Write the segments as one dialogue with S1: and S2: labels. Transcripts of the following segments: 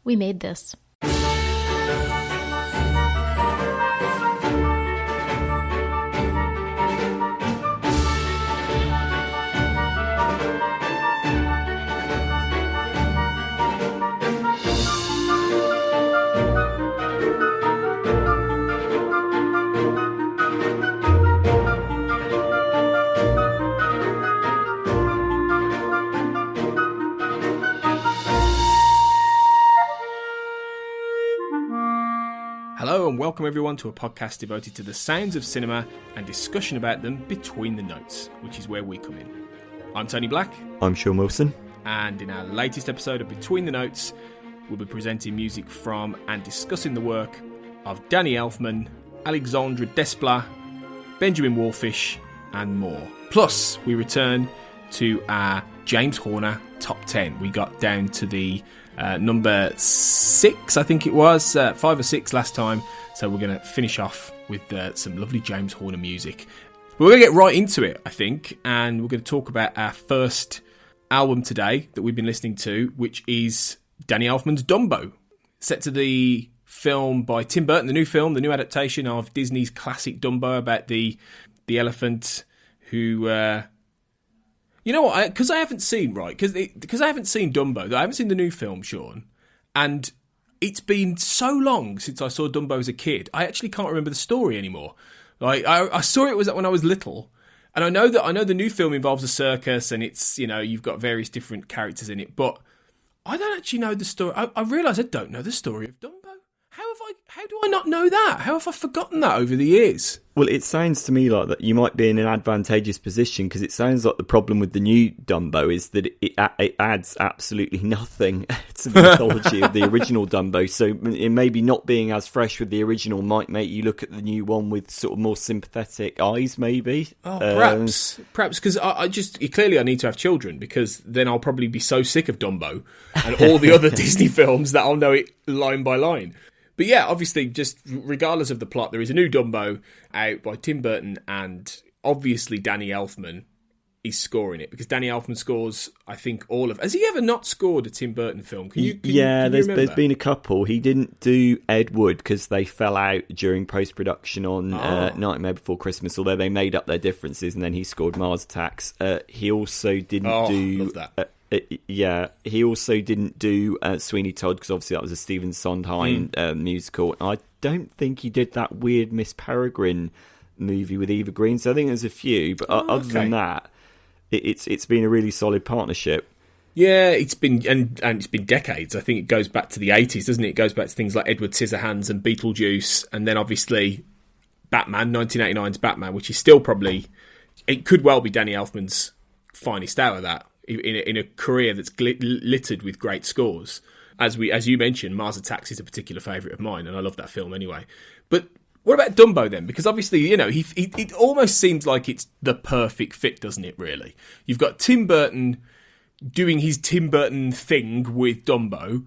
S1: We made this.
S2: Hello and welcome everyone to a podcast devoted to the sounds of cinema and discussion about them between the notes, which is where we come in. I'm Tony Black.
S3: I'm Sean Wilson.
S2: And in our latest episode of Between the Notes, we'll be presenting music from and discussing the work of Danny Elfman, Alexandre Desplat, Benjamin Wallfisch, and more. Plus, we return to our James Horner Top 10. We got down to the number 6, I think it was, 5 or 6 last time. So we're going to finish off with some lovely James Horner music. But we're going to get right into it, I think, and we're going to talk about our first album today that we've been listening to, which is Danny Elfman's Dumbo, set to the film by Tim Burton, the new film, the new adaptation of Disney's classic Dumbo about the elephant who... You know what? Because I haven't seen because I haven't seen Dumbo. I haven't seen the new film, Sean, and it's been so long since I saw Dumbo as a kid. I actually can't remember the story anymore. Like I saw it when I was little, and I know the new film involves a circus, and it's you've got various different characters in it, but I don't actually know the story. I realise I don't know the story of Dumbo. How do I not know that? How have I forgotten that over the years?
S3: Well, it sounds to me like that you might be in an advantageous position, because it sounds like the problem with the new Dumbo is that it adds absolutely nothing to the mythology of the original Dumbo. So it maybe not being as fresh with the original might make you look at the new one with sort of more sympathetic eyes, maybe.
S2: Oh, perhaps because I clearly I need to have children, because then I'll probably be so sick of Dumbo and all the other Disney films that I'll know it line by line. But yeah, obviously, just regardless of the plot, there is a new Dumbo out by Tim Burton, and obviously Danny Elfman is scoring it, because Danny Elfman scores, I think, all of... Has he ever not scored a Tim Burton film?
S3: There's been a couple. He didn't do Ed Wood because they fell out during post-production on Nightmare Before Christmas, although they made up their differences, and then he scored Mars Attacks. He also didn't do...
S2: Love that.
S3: He also didn't do Sweeney Todd, because obviously that was a Stephen Sondheim musical. I don't think he did that weird Miss Peregrine movie with Eva Green. So I think there's a few, but other than that, it's been a really solid partnership.
S2: Yeah, it's been and it's been decades. I think it goes back to the 80s, doesn't it? It goes back to things like Edward Scissorhands and Beetlejuice, and then obviously Batman, 1989's Batman, which is still probably... It could well be Danny Elfman's finest hour, that. In a career that's littered with great scores. As you mentioned, Mars Attacks is a particular favourite of mine, and I love that film anyway. But what about Dumbo then? Because obviously, it almost seems like it's the perfect fit, doesn't it, really? You've got Tim Burton doing his Tim Burton thing with Dumbo,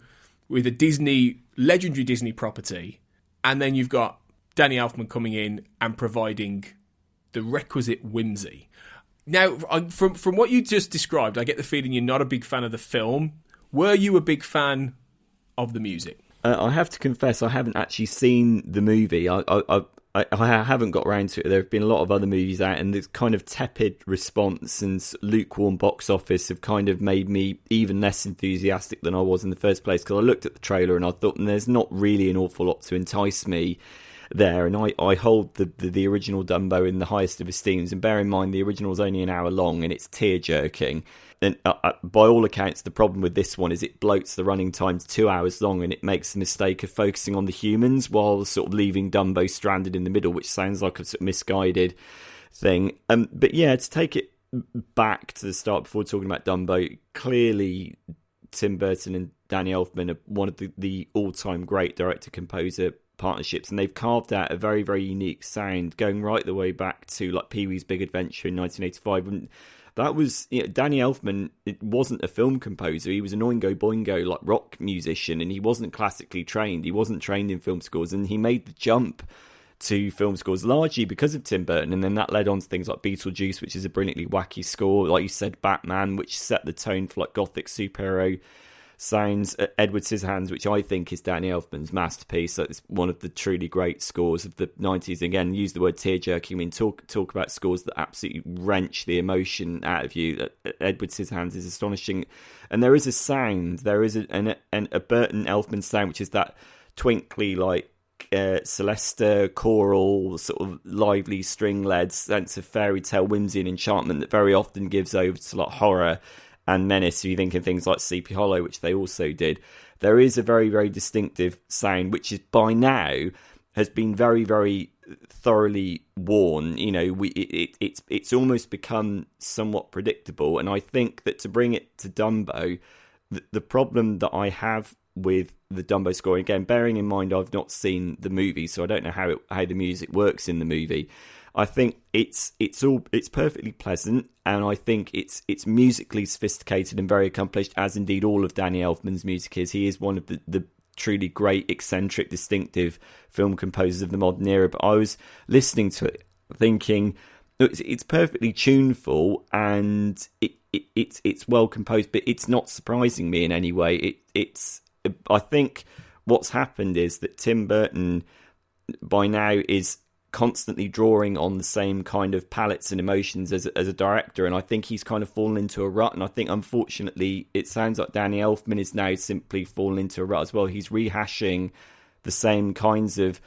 S2: with a legendary Disney property, and then you've got Danny Elfman coming in and providing the requisite whimsy. Now, from what you just described, I get the feeling you're not a big fan of the film. Were you a big fan of the music?
S3: I have to confess, I haven't actually seen the movie. I haven't got around to it. There have been a lot of other movies out, and this kind of tepid response and lukewarm box office have kind of made me even less enthusiastic than I was in the first place, because I looked at the trailer and I thought, there's not really an awful lot to entice me there, and I hold the original Dumbo in the highest of esteems, and bear in mind the original is only an hour long and it's tear-jerking, and by all accounts the problem with this one is it bloats the running time to 2 hours long, and it makes the mistake of focusing on the humans while sort of leaving Dumbo stranded in the middle, which sounds like a sort of misguided thing. But yeah, to take it back to the start before talking about Dumbo, clearly Tim Burton and Danny Elfman are one of the all-time great director-composer partnerships, and they've carved out a very, very unique sound going right the way back to like Pee-wee's Big Adventure in 1985, and that was, Danny Elfman, it wasn't a film composer, he was an Oingo Boingo like rock musician, and he wasn't classically trained, he wasn't trained in film schools, and he made the jump to film scores largely because of Tim Burton, and then that led on to things like Beetlejuice, which is a brilliantly wacky score, like you said, Batman, which set the tone for like gothic superhero sounds, Edward Scissorhands, which I think is Danny Elfman's masterpiece. It's one of the truly great scores of the 90s. Again, use the word tear-jerking. I mean, talk about scores that absolutely wrench the emotion out of you. Edward Scissorhands is astonishing. And there is a sound, there is a Burton Elfman sound, which is that twinkly, like, Celesta choral, sort of lively string-led sense of fairy tale whimsy and enchantment that very often gives over to like horror and menace. If you think of things like Sleepy Hollow, which they also did, there is a very, very distinctive sound, which is by now has been very, very thoroughly worn. You know, it's almost become somewhat predictable. And I think that to bring it to Dumbo, the problem that I have with the Dumbo score, again, bearing in mind I've not seen the movie, so I don't know how the music works in the movie. I think it's perfectly pleasant, and I think it's musically sophisticated and very accomplished, as indeed all of Danny Elfman's music is. He is one of the truly great, eccentric, distinctive film composers of the modern era. But I was listening to it thinking, it's perfectly tuneful and it's well composed, but it's not surprising me in any way. I think what's happened is that Tim Burton by now is constantly drawing on the same kind of palettes and emotions as a director, and I think he's kind of fallen into a rut. And I think, unfortunately, it sounds like Danny Elfman is now simply fallen into a rut as well. He's rehashing the same kinds of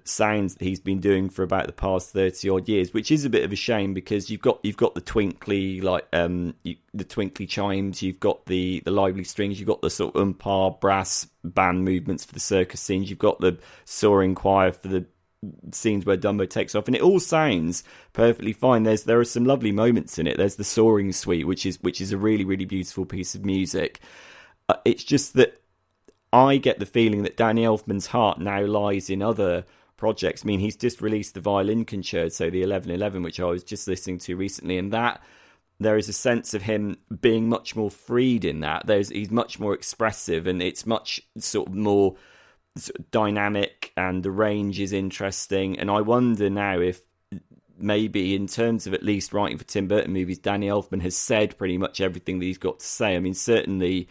S3: sounds that he's been doing for about the past 30 odd years, which is a bit of a shame, because you've got the twinkly, like the twinkly chimes, you've got the lively strings, you've got the sort of brass band movements for the circus scenes, you've got the soaring choir for the scenes where Dumbo takes off, and it all sounds perfectly fine. There are some lovely moments in it. There's the soaring suite, which is a really, really beautiful piece of music. It's just that I get the feeling that Danny Elfman's heart now lies in other projects. I mean, he's just released the violin concerto, the 1111, which I was just listening to recently, and that there is a sense of him being much more freed in that. He's much more expressive, and it's much sort of more dynamic, and the range is interesting. And I wonder now if maybe, in terms of at least writing for Tim Burton movies, Danny Elfman has said pretty much everything that he's got to say. I mean, certainly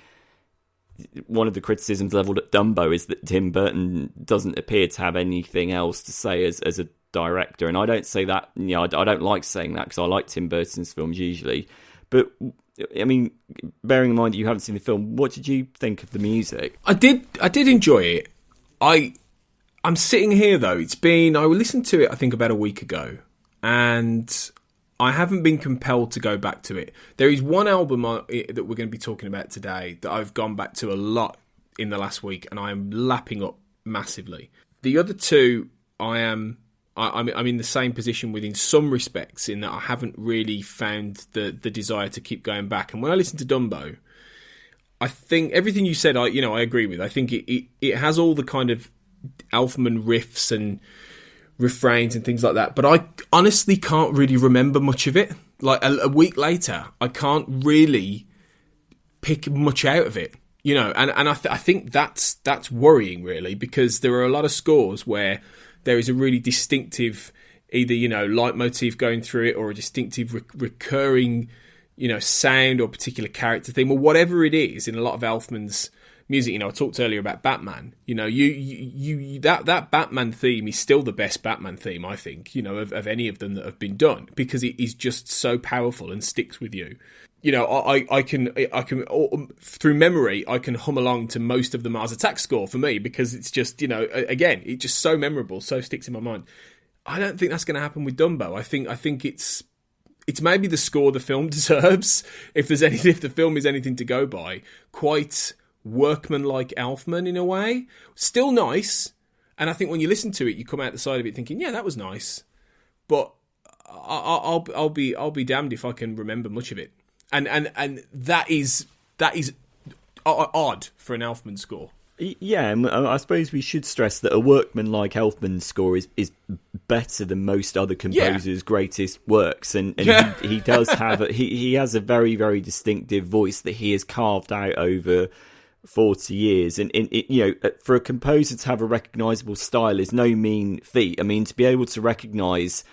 S3: one of the criticisms levelled at Dumbo is that Tim Burton doesn't appear to have anything else to say as a director, and I don't say that, you know, I don't like saying that, because I like Tim Burton's films usually. But I mean, bearing in mind that you haven't seen the film, what did you think of the music?
S2: I did enjoy it. I'm sitting here though. I listened to it I think about a week ago, and I haven't been compelled to go back to it. There is one album that we're going to be talking about today that I've gone back to a lot in the last week, and I am lapping up massively. The other two, I'm in the same position with in some respects, in that I haven't really found the desire to keep going back. And when I listen to Dumbo, I think everything you said, I agree with. I think it has all the kind of Elfman riffs and refrains and things like that, but I honestly can't really remember much of it. Like a week later, I can't really pick much out of it, you know. And I think that's worrying, really, because there are a lot of scores where there is a really distinctive, either, you know, leitmotif going through it, or a distinctive recurring, you know, sound or particular character theme, or whatever it is in a lot of Elfman's music. You know, I talked earlier about Batman. You know, that Batman theme is still the best Batman theme, I think, you know, of any of them that have been done, because it is just so powerful and sticks with you. You know, I can through memory, I can hum along to most of the Mars Attack score for me, because it's just, you know, again, it's just so memorable, so sticks in my mind. I don't think that's going to happen with Dumbo. I think it's maybe the score the film deserves, if the film is anything to go by. Quite workman-like Elfman in a way, still nice, and I think when you listen to it, you come out the side of it thinking, yeah, that was nice, but I'll be damned if I can remember much of it, and that is odd for an Elfman score.
S3: Yeah, and I suppose we should stress that a workman-like Elfman score is better than most other composers' greatest works, and he does have he has a very, very distinctive voice that he has carved out over 40 years, and you know, for a composer to have a recognisable style is no mean feat. I mean, to be able to recognise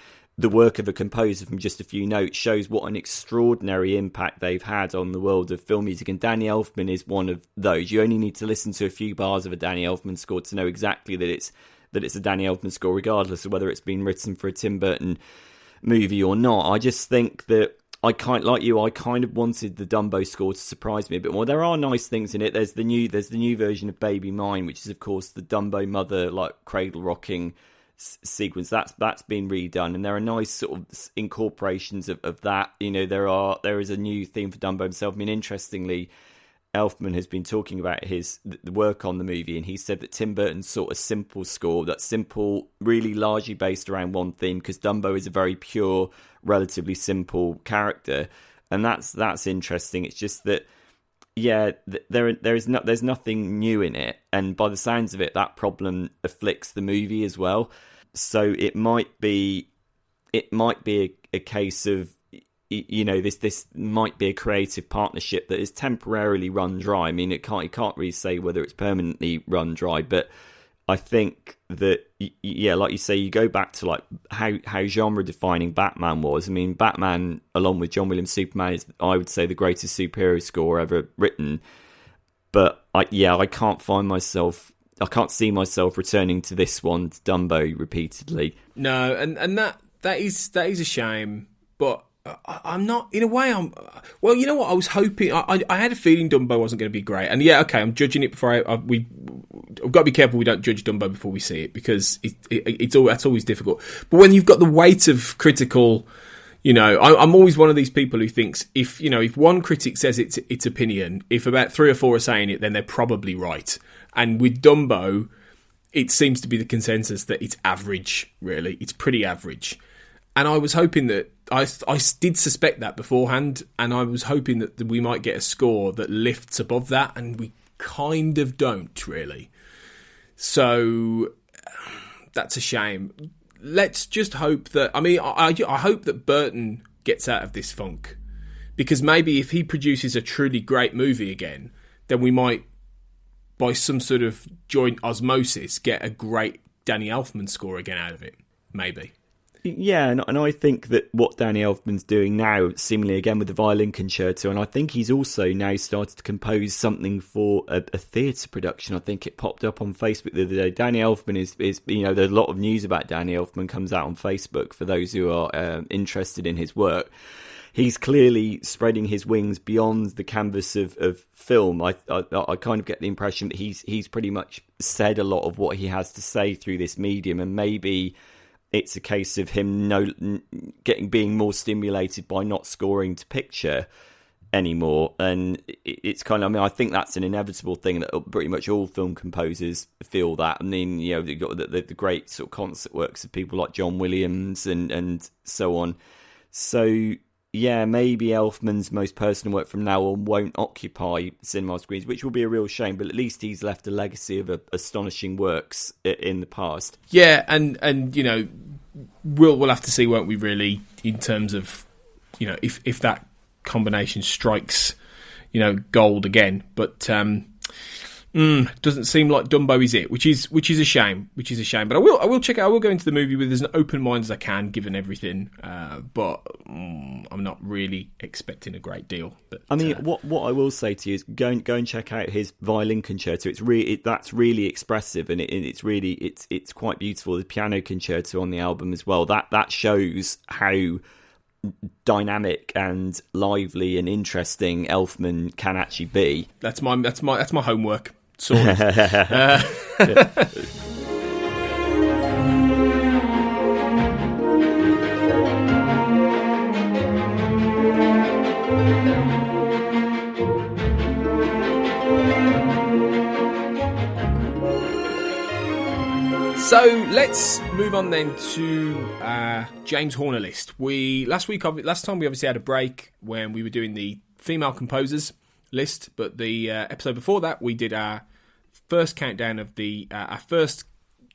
S3: the work of a composer from just a few notes shows what an extraordinary impact they've had on the world of film music. And Danny Elfman is one of those. You only need to listen to a few bars of a Danny Elfman score to know exactly that it's a Danny Elfman score, regardless of whether it's been written for a Tim Burton movie or not. I just think that I kind of wanted the Dumbo score to surprise me a bit more. There are nice things in it. There's the new version of Baby Mine, which is of course the Dumbo mother like cradle rocking sequence. That's been redone, and there are nice sort of incorporations of that. You know, there is a new theme for Dumbo himself. I mean, interestingly, Elfman has been talking about the work on the movie, and he said that Tim Burton's sort of simple score, that's simple, really largely based around one theme, because Dumbo is a very pure, relatively simple character, and that's interesting. It's just that, yeah, there's nothing new in it, and by the sounds of it, that problem afflicts the movie as well. So it might be a case of, you know, this might be a creative partnership that is temporarily run dry. I mean, you can't really say whether it's permanently run dry, but I think that, yeah, like you say, you go back to like how genre defining Batman was. I mean, Batman, along with John Williams' Superman, is, I would say, the greatest superhero score ever written. But I can't see myself returning to this one, to Dumbo, repeatedly.
S2: No, and that is a shame. But I'm not, in a way, well, you know what, I was hoping, I had a feeling Dumbo wasn't going to be great, and yeah, okay, I'm judging it before I've got to be careful we don't judge Dumbo before we see it, because that's always difficult. But when you've got the weight of critical, you know, I'm always one of these people who thinks if one critic says its opinion, if about 3 or 4 are saying it, then they're probably right. And with Dumbo, it seems to be the consensus that it's average, really, it's pretty average. And I was hoping that, I did suspect that beforehand, and I was hoping that we might get a score that lifts above that, and we kind of don't, really. So that's a shame. Let's just hope that, I mean, I hope that Burton gets out of this funk, because maybe if he produces a truly great movie again, then we might, by some sort of joint osmosis, get a great Danny Elfman score again out of it, maybe.
S3: Yeah, and I think that what Danny Elfman's doing now, seemingly again with the violin concerto, and I think he's also now started to compose something for a theatre production. I think it popped up on Facebook the other day. Danny Elfman is you know, there's a lot of news about Danny Elfman comes out on Facebook for those who are interested in his work. He's clearly spreading his wings beyond the canvas of film. I kind of get the impression that he's pretty much said a lot of what he has to say through this medium, and maybe it's a case of him being more stimulated by not scoring to picture anymore. And it's kind of, I mean, I think that's an inevitable thing that pretty much all film composers feel that. I mean, you know, you've got the great sort of concert works of people like John Williams and so on. So, yeah, maybe Elfman's most personal work from now on won't occupy cinema screens, which will be a real shame, but at least he's left a legacy of astonishing works in the past.
S2: Yeah, and you know, we'll have to see, won't we, really, in terms of, you know, if that combination strikes, you know, gold again. But doesn't seem like Dumbo is it, which is a shame. But I will check it out. I will go into the movie with as an open mind as I can, given everything. But I'm not really expecting a great deal. But
S3: I mean, what I will say to you is go and check out his violin concerto. That's really expressive, and it's quite beautiful. The piano concerto on the album as well. That shows how dynamic and lively and interesting Elfman can actually be.
S2: That's my homework. Sort of. So let's move on then to James Horner list. Last time we obviously had a break when we were doing the female composers list, but the episode before that we did our first countdown of our first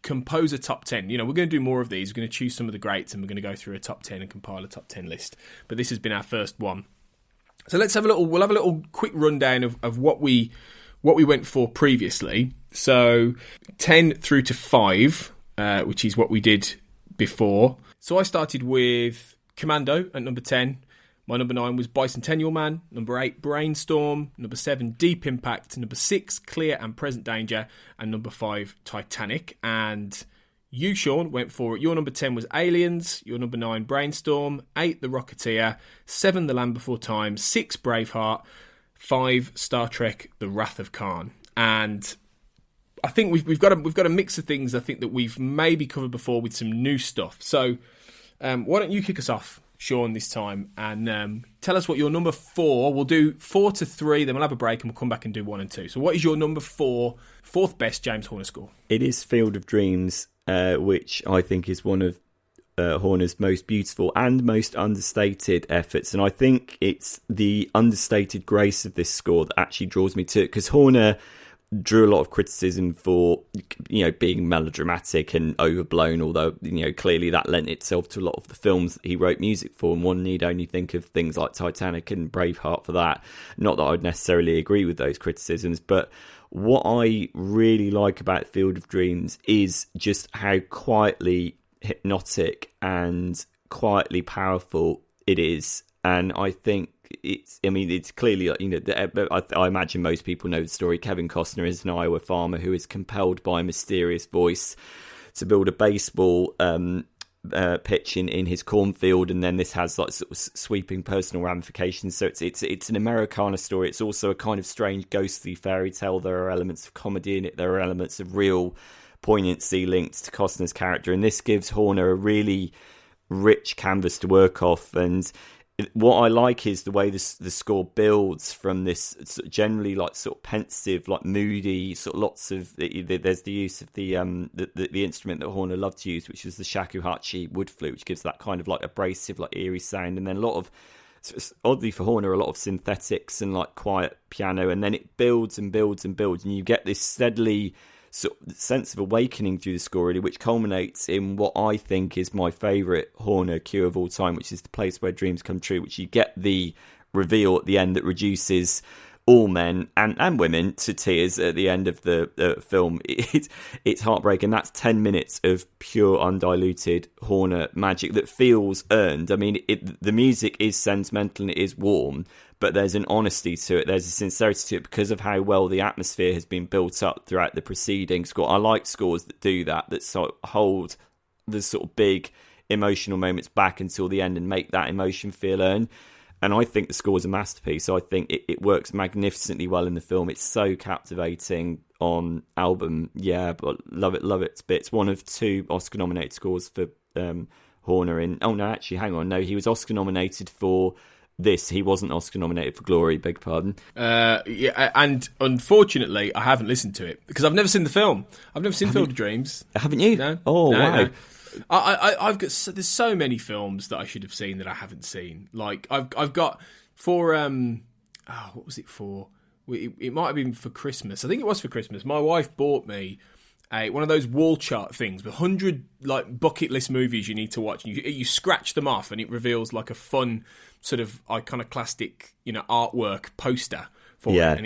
S2: composer top 10. You know, we're going to do more of these. We're going to choose some of the greats and we're going to go through a top 10 and compile a top 10 list. But this has been our first one. So we'll have a little quick rundown of what we went for previously. So 10 through to 5, which is what we did before. So I started with Commando at number 10. My number 9 was Bicentennial Man. Number 8, Brainstorm. Number 7, Deep Impact. Number 6, Clear and Present Danger. And number 5, Titanic. And you, Sean, went for it. Your number 10 was Aliens. Your number 9, Brainstorm. 8, The Rocketeer. 7, The Land Before Time. 6, Braveheart. 5, Star Trek, The Wrath of Khan. And I think we've got a mix of things I think that we've maybe covered before with some new stuff. So why don't you kick us off, Sean, this time, and tell us what your number 4. We'll do 4 to 3, then we'll have a break and we'll come back and do 1 and 2. So what is your number 4, fourth best James Horner score?
S3: It is Field of Dreams, which I think is one of Horner's most beautiful and most understated efforts. And I think it's the understated grace of this score that actually draws me to it, because Horner drew a lot of criticism for, being melodramatic and overblown, although, clearly that lent itself to a lot of the films that he wrote music for, and one need only think of things like Titanic and Braveheart for that. Not that I'd necessarily agree with those criticisms, but what I really like about Field of Dreams is just how quietly hypnotic and quietly powerful it is. And I think it's clearly, I imagine most people know the story. Kevin Costner is an Iowa farmer who is compelled by a mysterious voice to build a baseball pitch in his cornfield, and then this has like sort of sweeping personal ramifications. So it's an Americana story. It's also a kind of strange ghostly fairy tale. There are elements of comedy in it. There are elements of real poignancy linked to Costner's character, and this gives Horner a really rich canvas to work off. And what I like is the way the score builds from this generally like sort of pensive, like moody, sort of lots of there's the use of the instrument that Horner loved to use, which is the shakuhachi wood flute, which gives that kind of like abrasive, like eerie sound, and then a lot of, oddly for Horner, a lot of synthetics and like quiet piano, and then it builds and builds and builds, and you get this steadily sort of sense of awakening through the score, really, which culminates in what I think is my favourite Horner cue of all time, which is The Place Where Dreams Come True, which you get the reveal at the end that reduces all men and women to tears at the end of the film. It's heartbreaking. That's 10 minutes of pure, undiluted Horner magic that feels earned. I mean, the music is sentimental and it is warm, but there's an honesty to it. There's a sincerity to it because of how well the atmosphere has been built up throughout the preceding score. I like scores that do that sort of hold the sort of big emotional moments back until the end and make that emotion feel earned. And I think the score is a masterpiece. So I think it works magnificently well in the film. It's so captivating on album. Yeah, but love it. It's one of 2 Oscar-nominated scores for Horner. Oh, no, actually, hang on. No, he was Oscar-nominated for this. He wasn't Oscar-nominated for Glory, beg pardon.
S2: Yeah, and unfortunately, I haven't listened to it because I've never seen the film. I've never seen Field of Dreams.
S3: Haven't you?
S2: No.
S3: Oh,
S2: no,
S3: wow.
S2: No. I've got there's so many films that I should have seen that I haven't seen. Like I've got for what was it for? It might have been for Christmas. I think it was for Christmas. My wife bought me one of those wall chart things with 100 like bucket list movies you need to watch. You scratch them off and it reveals like a fun sort of iconoclastic artwork poster.
S3: Yeah,
S2: and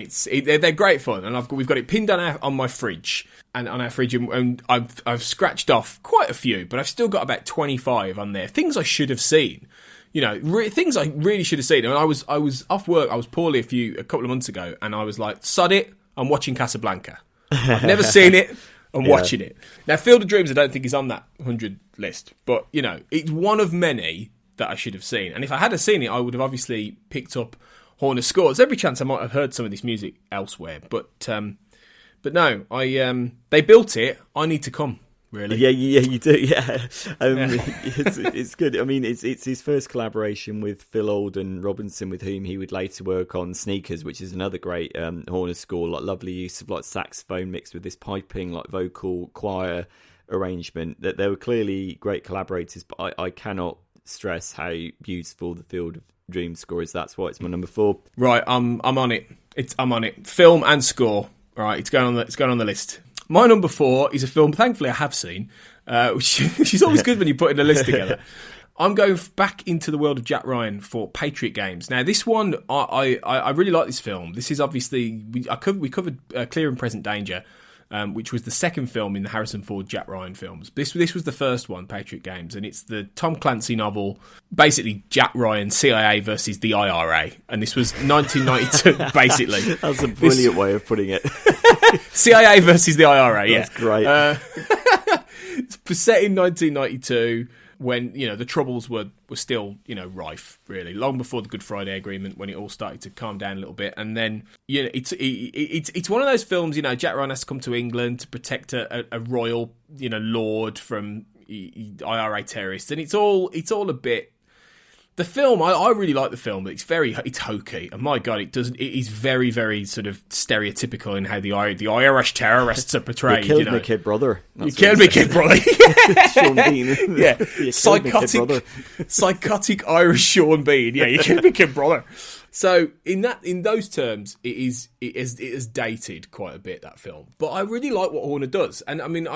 S2: they're great fun, and we've got it pinned on my fridge and on our fridge, and I've scratched off quite a few, but I've still got about 25 on there. Things I should have seen, things I really should have seen. I mean, I was off work, I was poorly a couple of months ago, and I was like, sod it, I'm watching Casablanca. I've never seen it. I'm watching it now. Field of Dreams, I don't think is on that 100 list, but it's one of many that I should have seen. And if I had seen it, I would have obviously picked up Horner scores. Every chance I might have heard some of this music elsewhere, but no, they built it. I need to come. Really?
S3: Yeah, you do. Yeah, it's good. I mean, it's his first collaboration with Phil Alden Robinson, with whom he would later work on Sneakers, which is another great Horner score. Like lovely use of like saxophone mixed with this piping like vocal choir arrangement. That they were clearly great collaborators. But I cannot stress how beautiful the Field of Dreams score is. That's why it's my number 4.
S2: Right, I'm on it. I'm on it. Film and score. All right, it's going on the list. My number 4 is a film, thankfully I have seen, which is always good when you're putting a list together. I'm going back into the world of Jack Ryan for Patriot Games. Now, this one, I really like this film. This is obviously we covered Clear and Present Danger which was the second film in the Harrison Ford Jack Ryan films. This was the first one, Patriot Games, and it's the Tom Clancy novel, basically Jack Ryan, CIA versus the IRA, and this was 1992, basically.
S3: That's a brilliant way of putting it.
S2: CIA versus the IRA, yeah.
S3: That's great.
S2: It's set in 1992, when the troubles were still rife, really, long before the Good Friday Agreement, when it all started to calm down a little bit. And then it's one of those films, Jack Ryan has to come to England to protect a royal lord from IRA terrorists, and it's all a bit. The film, I really like the film, but it's hokey, and my God, it is very, very sort of stereotypical in how the Irish terrorists are portrayed.
S3: You killed my kid brother.
S2: You killed me, kid brother.
S3: Sean Bean.
S2: Yeah, psychotic Irish Sean Bean. Yeah, you killed me, kid brother. So in those terms, it is dated quite a bit, that film. But I really like what Horner does, and I mean,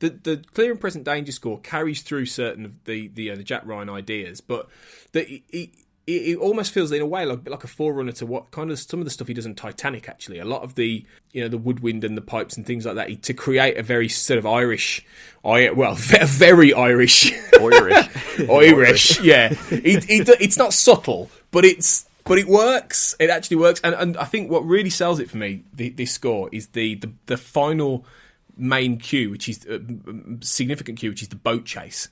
S2: the Clear and Present Danger score carries through certain of the Jack Ryan ideas, but it almost feels in a way like a forerunner to what kind of some of the stuff he does in Titanic. Actually, a lot of the the woodwind and the pipes and things like that, to create a very sort of Irish, very Irish, Irish. Yeah, it's not subtle, but it works. It actually works, and I think what really sells it for me, this score, is the final main cue, which is a significant cue, which is the boat chase,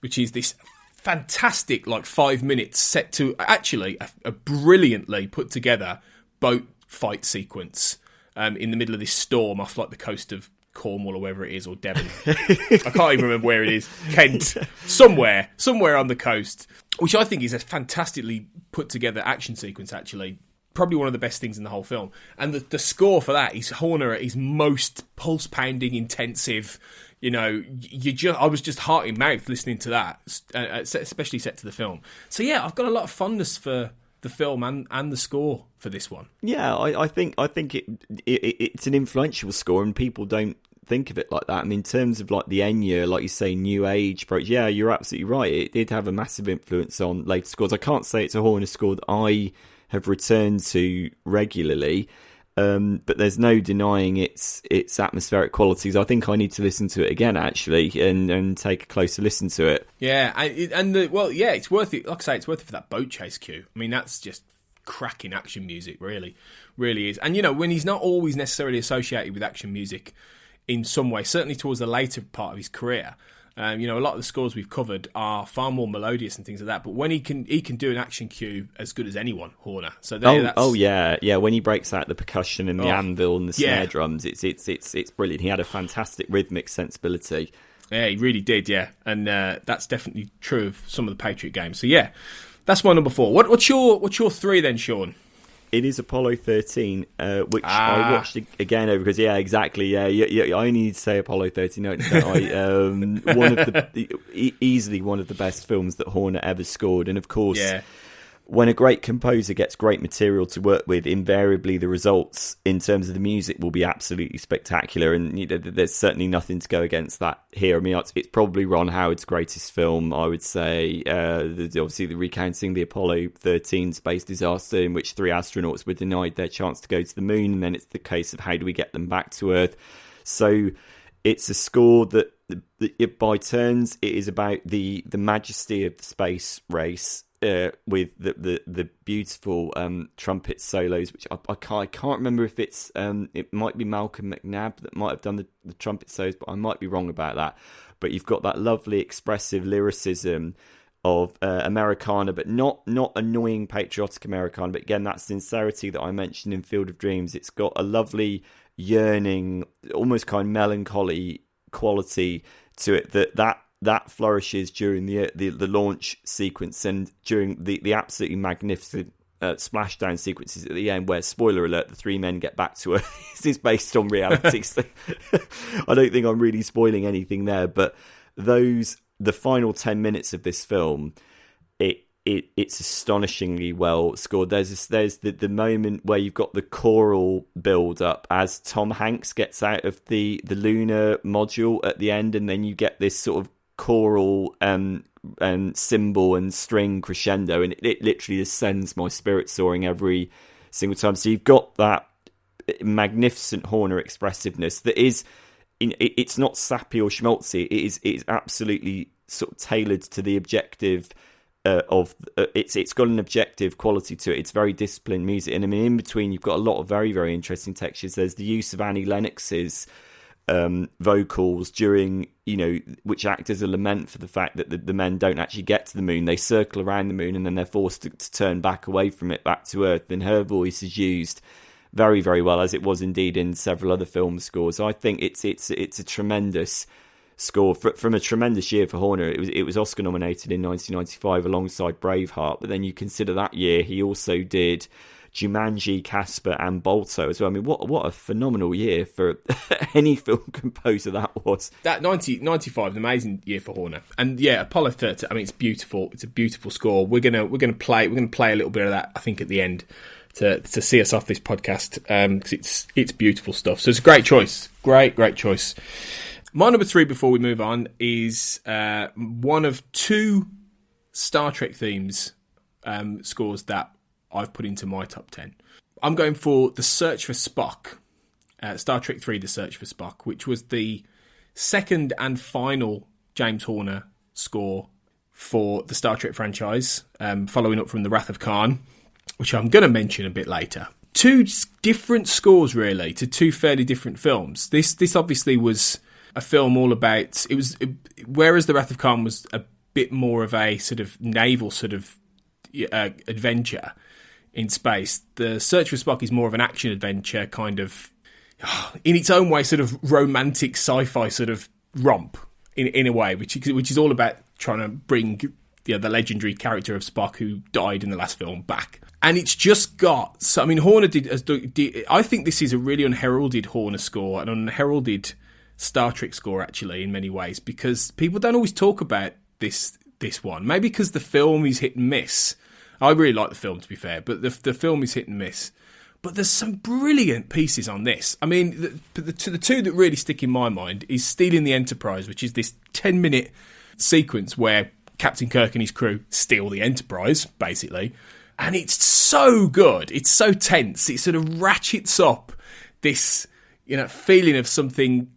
S2: which is this fantastic 5 minutes set to actually a brilliantly put together boat fight sequence in the middle of this storm off the coast of Cornwall or wherever it is, or Devon. I can't even remember where it is. Kent, somewhere on the coast, which I think is a fantastically put together action sequence. Actually, probably one of the best things in the whole film. And the score for that is Horner at his most pulse pounding, intensive. I was just heart in mouth listening to that, especially set to the film. So yeah, I've got a lot of fondness for the film and the score for this one.
S3: Yeah, I think it's an influential score, and people don't think of it like that. I mean, in terms of the Enya, like you say, new age approach. Yeah, you're absolutely right. It did have a massive influence on later scores. I can't say it's a Horner score that I have returned to regularly. But there's no denying its atmospheric qualities. I think I need to listen to it again, actually, and take a closer listen to it.
S2: Yeah, it's worth it. Like I say, it's worth it for that boat chase cue. I mean, that's just cracking action music, really is. And when he's not always necessarily associated with action music in some way, certainly towards the later part of his career. A lot of the scores we've covered are far more melodious and things like that. But when he can do an action cue as good as anyone, Horner. So
S3: yeah. When he breaks out the percussion and the anvil and the snare drums, it's brilliant. He had a fantastic rhythmic sensibility.
S2: Yeah, he really did. Yeah, and that's definitely true of some of the Patriot games. So yeah, that's my number 4. What's your 3 then, Sean?
S3: It is Apollo 13, which I watched again over because, yeah, exactly, yeah. I only need to say Apollo 13, don't I? Easily one of the best films that Horner ever scored, and of course, when a great composer gets great material to work with, invariably the results in terms of the music will be absolutely spectacular, and there's certainly nothing to go against that here. I mean, it's probably Ron Howard's greatest film, I would say. Obviously, the recounting the Apollo 13 space disaster in which 3 astronauts were denied their chance to go to the moon, and then it's the case of how do we get them back to Earth. So it's a score that by turns, it is about the majesty of the space race, with the beautiful trumpet solos, which I can't remember if it's it might be Malcolm McNabb that might have done the trumpet solos, but I might be wrong about that. But you've got that lovely expressive lyricism of Americana, but not annoying patriotic Americana, but again that sincerity that I mentioned in Field of Dreams. It's got a lovely yearning, almost kind of melancholy quality to it that flourishes during the launch sequence and during the absolutely magnificent splashdown sequences at the end, where, spoiler alert, the 3 men get back to Earth. This is based on reality. So I don't think I'm really spoiling anything there, but the final 10 minutes of this film, it's astonishingly well scored. There's the moment where you've got the choral build up as Tom Hanks gets out of the lunar module at the end, and then you get this sort of choral and cymbal and string crescendo, and it literally just sends my spirit soaring every single time. So you've got that magnificent Horner expressiveness that is, it's not sappy or schmaltzy. It's absolutely sort of tailored to the objective it's got an objective quality to it. It's very disciplined music, and I mean, in between you've got a lot of very, very interesting textures. There's the use of Annie Lennox's vocals during, which act as a lament for the fact that the men don't actually get to the moon. They circle around the moon and then they're forced to turn back away from it, back to Earth. And her voice is used very, very well, as it was indeed in several other film scores. So I think it's a tremendous score from a tremendous year for Horner. It was Oscar nominated in 1995 alongside Braveheart, but then you consider that year he also did Jumanji, Casper and Balto as well. I mean, what a phenomenal year for any film composer that was.
S2: That 95, an amazing year for Horner. And yeah, Apollo 13, I mean, it's beautiful. It's a beautiful score. We're gonna play a little bit of that, I think, at the end to see us off this podcast, because it's beautiful stuff. So it's a great choice. Great choice. My number 3 before we move on is one of 2 Star Trek themes scores that I've put into my top 10. I'm going for The Search for Spock, Star Trek 3, The Search for Spock, which was the second and final James Horner score for the Star Trek franchise, following up from The Wrath of Khan, which I'm going to mention a bit later. 2 different scores, really, to 2 fairly different films. This obviously was a film all about... whereas The Wrath of Khan was a bit more of a sort of naval sort of adventure in space, The Search for Spock is more of an action adventure, kind of, in its own way, sort of romantic sci-fi sort of romp in a way, which is all about trying to bring the legendary character of Spock, who died in the last film, back. And it's just got... So, I mean, Horner did... I think this is a really unheralded Horner score, an unheralded Star Trek score, actually, in many ways, because people don't always talk about this one. Maybe because the film is hit and miss. I really like the film, to be fair, but the film is hit and miss. But there's some brilliant pieces on this. I mean, the 2 that really stick in my mind is Stealing the Enterprise, which is this 10-minute sequence where Captain Kirk and his crew steal the Enterprise, basically. And it's so good. It's so tense. It sort of ratchets up this, feeling of something...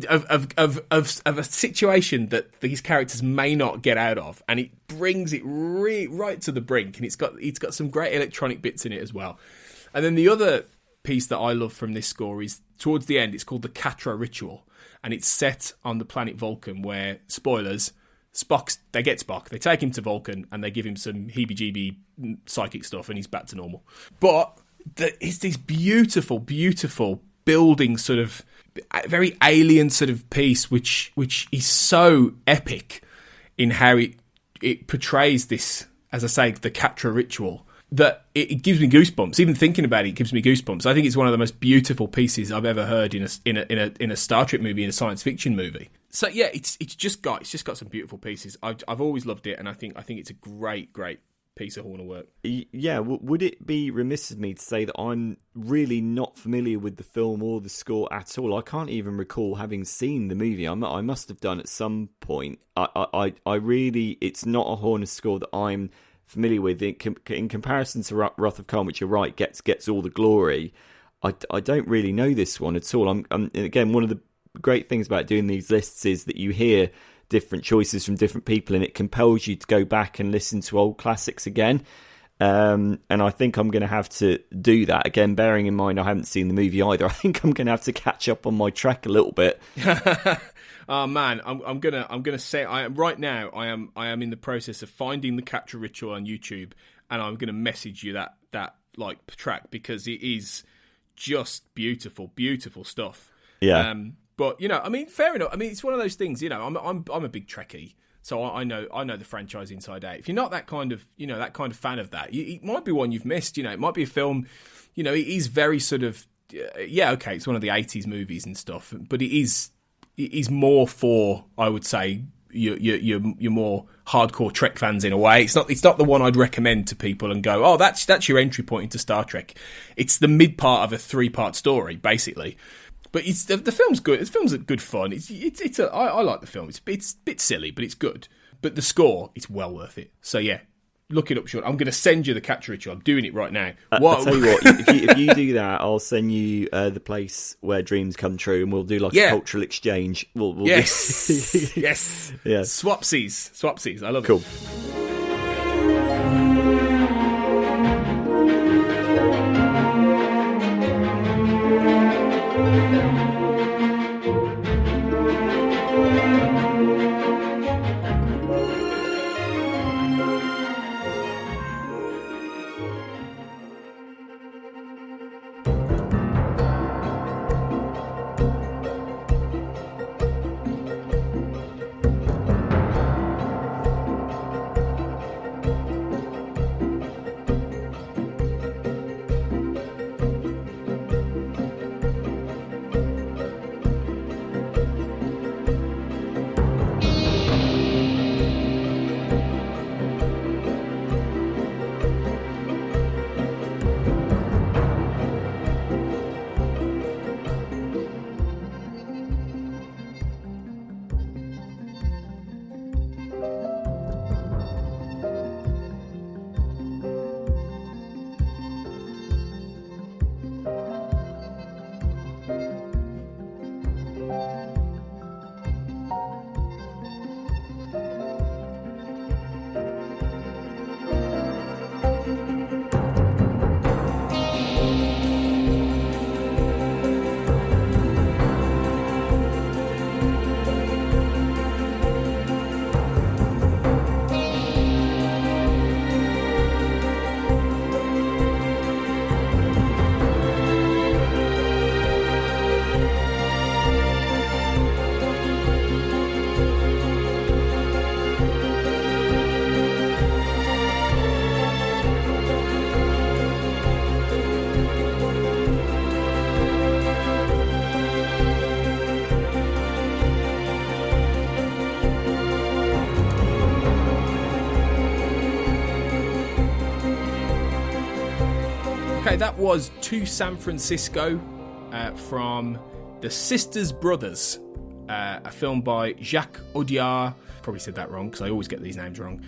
S2: Of a situation that these characters may not get out of, and it brings it right to the brink, and it's got some great electronic bits in it as well. And then the other piece that I love from this score is towards the end. It's called the Katra Ritual, and it's set on the planet Vulcan, where, spoilers, they get Spock, they take him to Vulcan, and they give him some heebie-jeebie psychic stuff, and he's back to normal. But it's this beautiful building sort of very alien sort of piece, which is so epic in how it portrays this, as I say, the Katra Ritual, that it gives me goosebumps. Even thinking about it gives me goosebumps. I think it's one of the most beautiful pieces I've ever heard in a Star Trek movie, in a science fiction movie. So yeah, it's just got some beautiful pieces. I've always loved it, and I think it's a great piece of Horner work.
S3: Yeah, would it be remiss of me to say that I'm really not familiar with the film or the score at all? I can't even recall having seen the movie. I must have done at some point. I really, it's not a Horner score that I'm familiar with. In comparison to Wrath of Khan, which you're right, gets all the glory. I don't really know this one at all. I'm again, one of the great things about doing these lists is that you hear different choices from different people, and it compels you to go back and listen to old classics again. And I think I'm going to have to do that again, bearing in mind I haven't seen the movie either. I think I'm going to have to catch up on my Trek a little bit.
S2: Oh man, I'm gonna say I am in the process of finding the Capture Ritual on YouTube, and I'm gonna message you that like track, because it is just beautiful stuff.
S3: Yeah.
S2: But I mean, fair enough. I mean, it's one of those things. I'm a big Trekkie, so I know the franchise inside out. If you're not that kind of fan of that, it might be one you've missed. It might be a film. It is very sort of okay. It's one of the 80s movies and stuff, but it is more for, I would say, your more hardcore Trek fans in a way. It's not the one I'd recommend to people and go, oh, that's your entry point into Star Trek. It's the mid part of a 3-part story, basically. But the film's good. The film's good fun. I like the film. It's a bit silly, but it's good. But the score, it's well worth it. So yeah, look it up, Sean. I'm going to send you the Catcher Ritual. I'm doing it right now.
S3: I'll tell you what, if you do that, I'll send you the place where dreams come true, and we'll do like a cultural exchange. We'll
S2: yes. Yes.
S3: Yeah.
S2: Swapsies. I love
S3: cool.
S2: it. Okay, that was To San Francisco from The Sisters Brothers, a film by Jacques Audiard. Probably said that wrong because I always get these names wrong.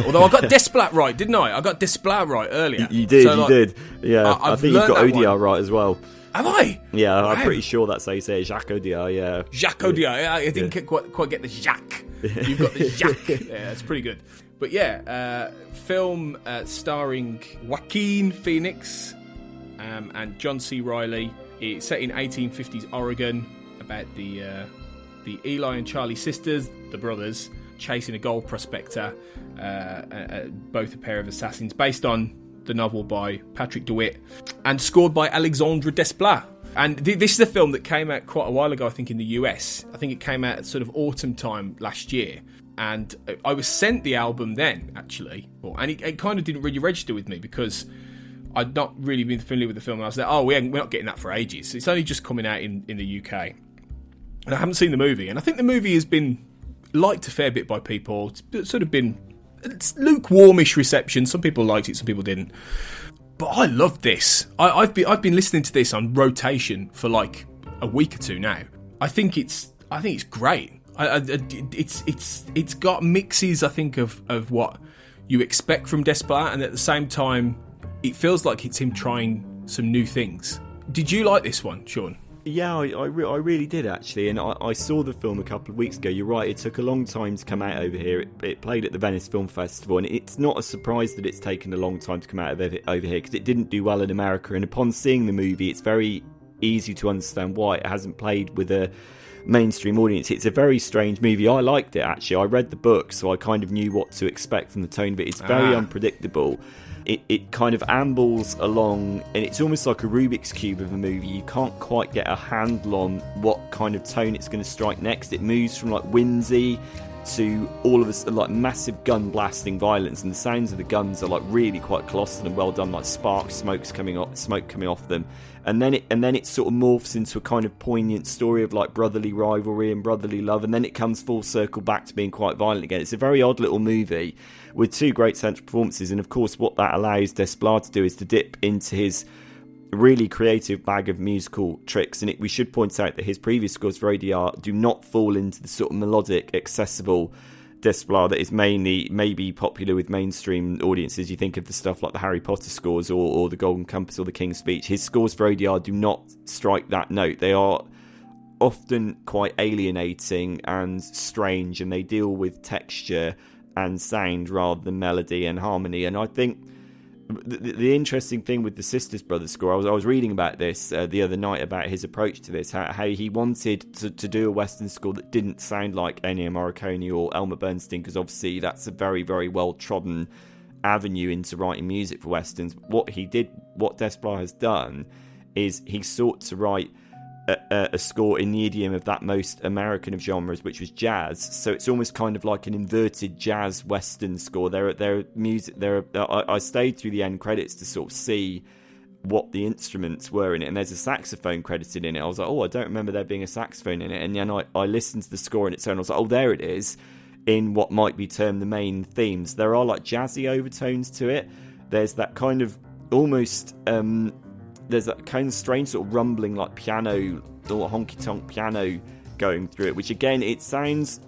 S2: Although I got Desplat right, didn't I? I got Desplat right earlier.
S3: You did, so, you did. Yeah, I think you've got Audiard right as well.
S2: Have I?
S3: Yeah, wow. I'm pretty sure that's how you say it. Jacques Audiard, yeah.
S2: Jacques Audiard. I didn't quite get the Jacques. You've got the Jacques. Yeah, that's pretty good. But yeah, film starring Joaquin Phoenix and John C. Reilly. It's set in 1850s Oregon about the Eli and Charlie sisters, the brothers, chasing a gold prospector, both a pair of assassins, based on the novel by Patrick DeWitt and scored by Alexandre Desplat. And this is a film that came out quite a while ago, I think, in the US. I think it came out at sort of autumn time last year. And I was sent the album then, actually. And it kind of didn't really register with me because I'd not really been familiar with the film. And I was like, we're not getting that for ages. It's only just coming out in the UK. And I haven't seen the movie. And I think the movie has been liked a fair bit by people. It's sort of been lukewarmish reception. Some people liked it, some people didn't. But I loved this. I've been listening to this on rotation for like a week or two now. I think it's great. It's got mixes, I think, of what you expect from Desplat, and at the same time, it feels like it's him trying some new things. Did you like this one, Sean?
S3: Yeah, I really did, actually, and I saw the film a couple of weeks ago. You're right, it took a long time to come out over here. It played at the Venice Film Festival, and it's not a surprise that it's taken a long time to come out over here, because it didn't do well in America, and upon seeing the movie, it's very easy to understand why it hasn't played with a mainstream audience. It's a very strange movie. I liked it, actually. I read the book, so I kind of knew what to expect from the tone of it. It's very unpredictable. It kind of ambles along, and it's almost like a Rubik's Cube of a movie. You can't quite get a handle on what kind of tone it's going to strike next. It moves from like whimsy to all of a like massive gun blasting violence, and the sounds of the guns are like really quite colossal and well done, like smoke coming off them. And then it sort of morphs into a kind of poignant story of like brotherly rivalry and brotherly love, and then it comes full circle back to being quite violent again. It's a very odd little movie with two great central performances, and of course what that allows Desplat to do is to dip into his really creative bag of musical tricks. And we should point out that his previous scores for ADR do not fall into the sort of melodic, accessible Desplat that is mainly maybe popular with mainstream audiences. You think of the stuff like the Harry Potter scores or the Golden Compass or the King's Speech. His scores for ODR do not strike that note. They are often quite alienating and strange, and they deal with texture and sound rather than melody and harmony. And I think the interesting thing with the Sisters Brothers score, I was reading about this the other night, about his approach to this, how he wanted to do a Western score that didn't sound like Ennio Morricone or Elmer Bernstein, because obviously that's a very, very well-trodden avenue into writing music for Westerns. What Desplat has done is he sought to write a score in the idiom of that most American of genres, which was jazz. So it's almost kind of like an inverted jazz Western score. I stayed through the end credits to sort of see what the instruments were in it, and there's a saxophone credited in it. I was like, I don't remember there being a saxophone in it. And then I listened to the score in its own. I was like, there it is, in what might be termed the main themes. There are like jazzy overtones to it. There's that kind of almost there's that kind of strange sort of rumbling like piano or honky-tonk piano going through it, which again, it sounds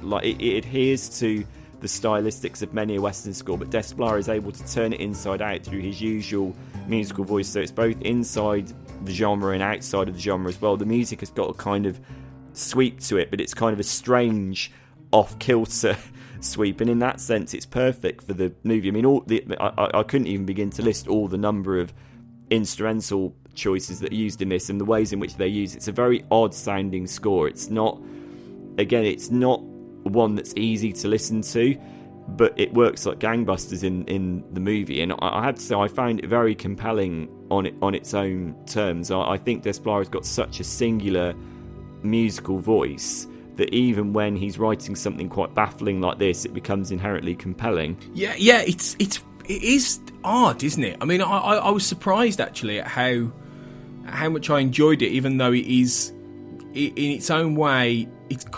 S3: like it adheres to the stylistics of many a Western score, but Desplat is able to turn it inside out through his usual musical voice, so it's both inside the genre and outside of the genre as well. The music has got a kind of sweep to it, but it's kind of a strange off-kilter sweep, and in that sense it's perfect for the movie. I mean, I couldn't even begin to list all the number of instrumental choices that are used in this and the ways in which they're used. It's a very odd sounding score. It's not one that's easy to listen to, but it works like gangbusters in the movie, and I have to say I found it very compelling on its own terms. I think Desplat has got such a singular musical voice that even when he's writing something quite baffling like this, it becomes inherently compelling. Yeah,
S2: it is odd, isn't it? I mean, I was surprised actually at how much I enjoyed it, even though it is in its own way.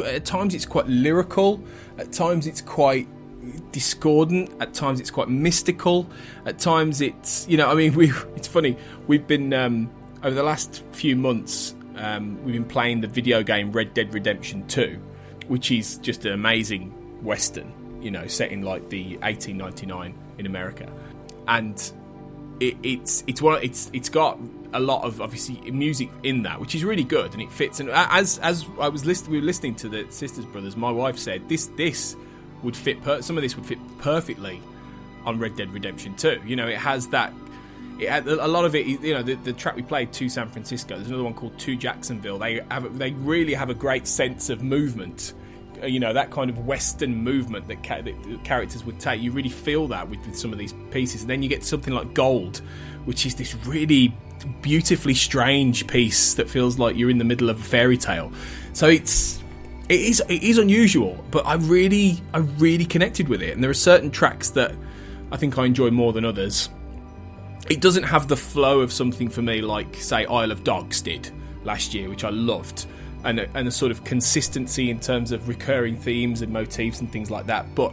S2: At times it's quite lyrical, at times it's quite discordant, at times it's quite mystical, at times it's, it's funny. We've been over the last few months, we've been playing the video game Red Dead Redemption 2, which is just an amazing Western, set in like the 1899 in America, and it's got a lot of obviously music in that, which is really good, and it fits. And as we were listening to the Sisters Brothers, my wife said this would fit. Some of this would fit perfectly on Red Dead Redemption 2. It has that. It had a lot of it. The track we played, To San Francisco. There's another one called To Jacksonville. They really have a great sense of movement. That kind of Western movement that characters would take. You really feel that with some of these pieces. And then you get something like Gold, which is this really beautifully strange piece that feels like you're in the middle of a fairy tale. So it is unusual, but I really connected with it. And there are certain tracks that I think I enjoy more than others. It doesn't have the flow of something for me like, say, Isle of Dogs did last year, which I loved. And a sort of consistency in terms of recurring themes and motifs and things like that. But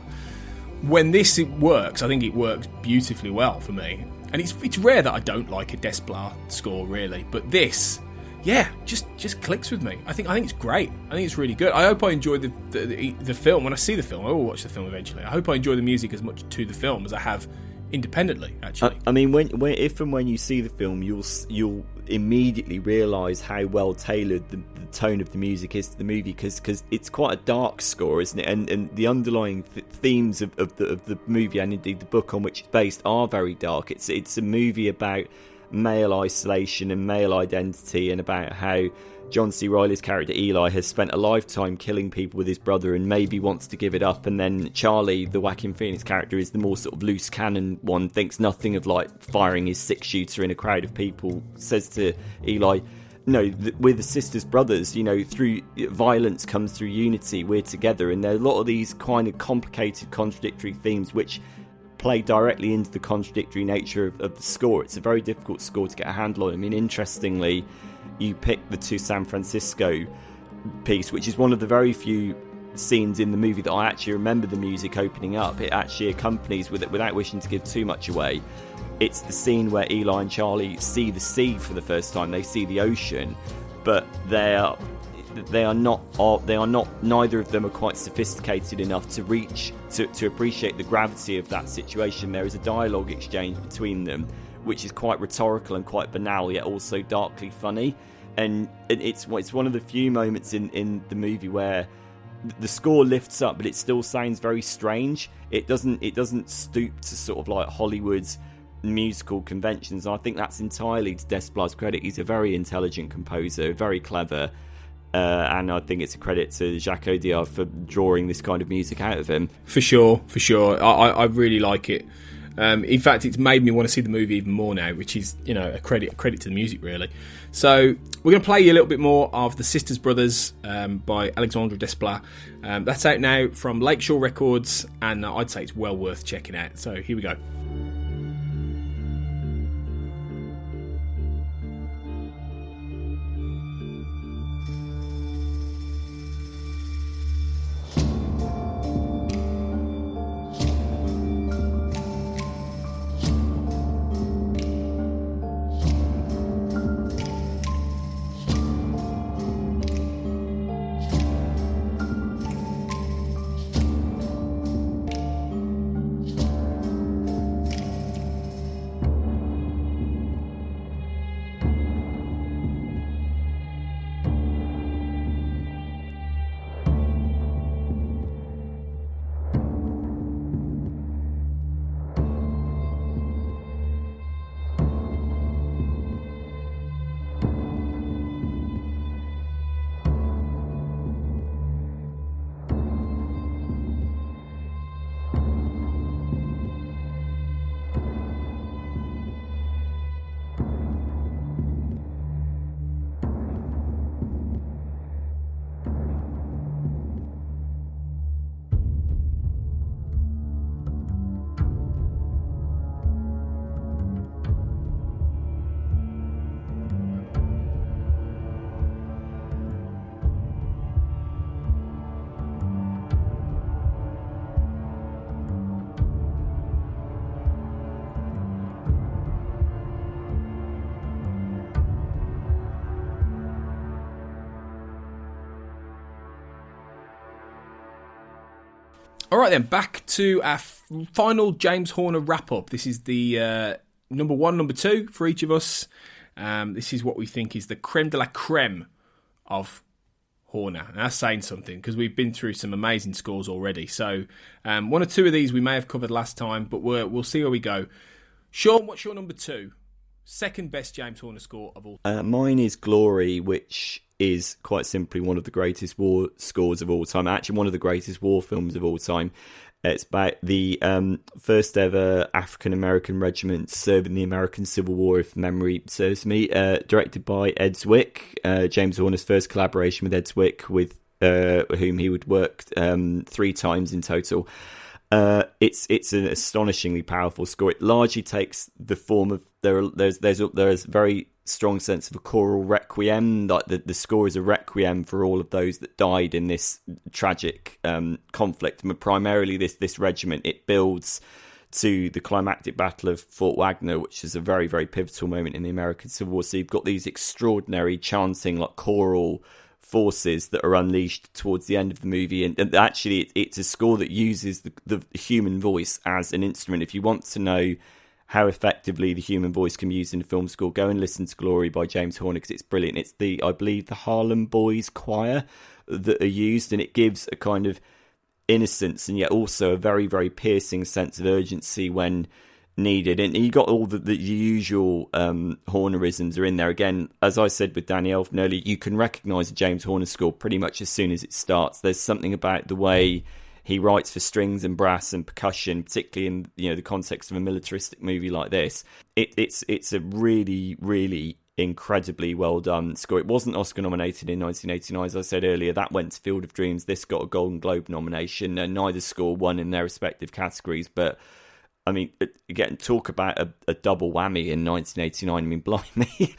S2: when it works, I think it works beautifully well for me. And it's rare that I don't like a Desplat score, really. But this, just clicks with me. I think it's great. I think it's really good. I hope I enjoy the film. When I see the film, I will watch the film eventually. I hope I enjoy the music as much to the film as I have independently, actually.
S3: I mean, when you see the film, you'll immediately realise how well tailored the tone of the music is to the movie, because it's quite a dark score, isn't it? And the underlying themes of the movie, and indeed the book on which it's based, are very dark. It's a movie about male isolation and male identity, and about how John C. Reilly's character Eli has spent a lifetime killing people with his brother and maybe wants to give it up, and then Charlie, the Joaquin Phoenix character, is the more sort of loose cannon one, thinks nothing of like firing his 6-shooter in a crowd of people, says to Eli, no, we're the Sisters Brothers, through violence comes through unity, we're together. And there are a lot of these kind of complicated contradictory themes which play directly into the contradictory nature of the score. It's a very difficult score to get a handle on. I mean, interestingly, you pick the To San Francisco piece, which is one of the very few scenes in the movie that I actually remember the music opening up. It actually accompanies with it, without wishing to give too much away. It's the scene where Eli and Charlie see the sea for the first time. They see the ocean, but they're they are not. Neither of them are quite sophisticated enough to reach to appreciate the gravity of that situation. There is a dialogue exchange between them, which is quite rhetorical and quite banal, yet also darkly funny. And it's one of the few moments in the movie where the score lifts up, but it still sounds very strange. It doesn't stoop to sort of like Hollywood's musical conventions. And I think that's entirely to Desplat's credit. He's a very intelligent composer, very clever, and I think it's a credit to Jacques Audiard for drawing this kind of music out of him.
S2: For sure. I really like it. In fact, it's made me want to see the movie even more now, which is, a credit to the music, really. So we're going to play you a little bit more of The Sisters Brothers by Alexandre Desplat. That's out now from Lakeshore Records, and I'd say it's well worth checking out. So here we go. All right, then, back to our final James Horner wrap-up. This is the number 1, number 2 for each of us. This is what we think is the creme de la creme of Horner. And that's saying something, because we've been through some amazing scores already. So 1 or 2 of these we may have covered last time, but we'll see where we go. Sean, what's your number 2? Second best James Horner score of all time.
S3: Mine is Glory, which is quite simply one of the greatest war scores of all time. Actually, one of the greatest war films of all time. It's about the first ever African-American regiment serving the American Civil War, if memory serves me, directed by Ed Zwick. James Horner's first collaboration with Ed Zwick, with whom he would work 3 times in total. It's an astonishingly powerful score. It largely takes the form of there's a very strong sense of a choral requiem. Like the score is a requiem for all of those that died in this tragic conflict. And primarily this regiment, it builds to the climactic battle of Fort Wagner, which is a very, very pivotal moment in the American Civil War. So you've got these extraordinary chanting, like choral forces that are unleashed towards the end of the movie, and actually it's a score that uses the human voice as an instrument. If you want to know how effectively the human voice can be used in a film score, go and listen to Glory by James Horner, because it's brilliant. It's I believe the Harlem Boys choir that are used, and it gives a kind of innocence and yet also a very, very piercing sense of urgency when needed. And you got all the usual Hornerisms are in there. Again, as I said with Danny Elfman earlier, you can recognise a James Horner score pretty much as soon as it starts. There's something about the way he writes for strings and brass and percussion, particularly in the context of a militaristic movie like this. It's a really, really incredibly well done score. It wasn't Oscar nominated in 1989, as I said earlier. That went to Field of Dreams. This got a Golden Globe nomination, and neither score won in their respective categories. But I mean, again, talk about a double whammy in 1989. I mean, blimey.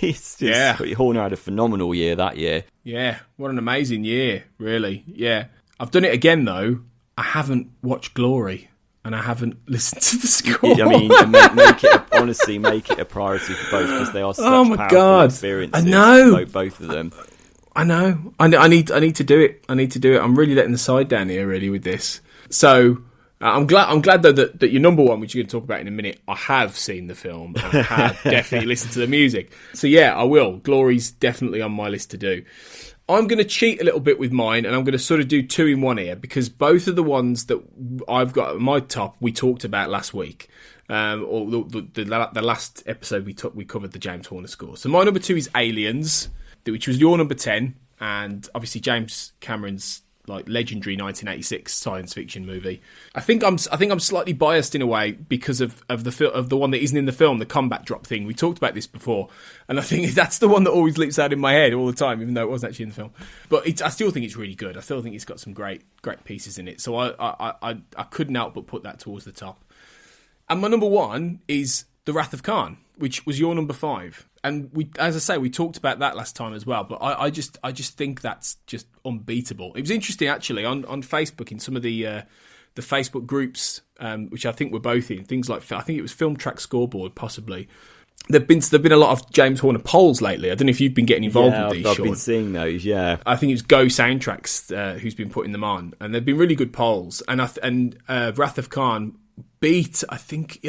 S3: It's just, Horner had a phenomenal year that year. Yeah,
S2: what an amazing year, really. Yeah. I've done it again, though. I haven't watched Glory, and I haven't listened to the score.
S3: I mean, honestly, make it a priority for both, because they are such powerful experiences.
S2: I know.
S3: Both of them.
S2: I know. I need to do it. I need to do it. I'm really letting the side down here, really, with this. So I'm glad though that your number one, which you're going to talk about in a minute, I have seen the film and I have definitely listened to the music. So yeah, I will. Glory's definitely on my list to do. I'm going to cheat a little bit with mine, and I'm going to sort of do two in one here, because both of the ones that I've got at my top we talked about last week. Or the last episode we covered the James Horner score. So my number 2 is Aliens, which was your number 10, and obviously James Cameron's like legendary 1986 science fiction movie. I think I'm slightly biased in a way because of the one that isn't in the film, the combat drop thing. We talked about this before, and I think that's the one that always leaps out in my head all the time, even though it wasn't actually in the film. But I still think it's really good. I still think it's got some great pieces in it. So I couldn't help but put that towards the top. And my number 1 is The Wrath of Khan, which was your number 5. And we, as I say, we talked about that last time as well. But I just think that's just unbeatable. It was interesting actually on Facebook, in some of the Facebook groups, which I think we're both in. Things like, I think it was Film Track Scoreboard, possibly. There've been a lot of James Horner polls lately. I don't know if you've been getting involved with these.
S3: I've been seeing those. Yeah,
S2: I think it's Go Soundtracks who's been putting them on, and they've been really good polls. And Wrath of Khan beat, I think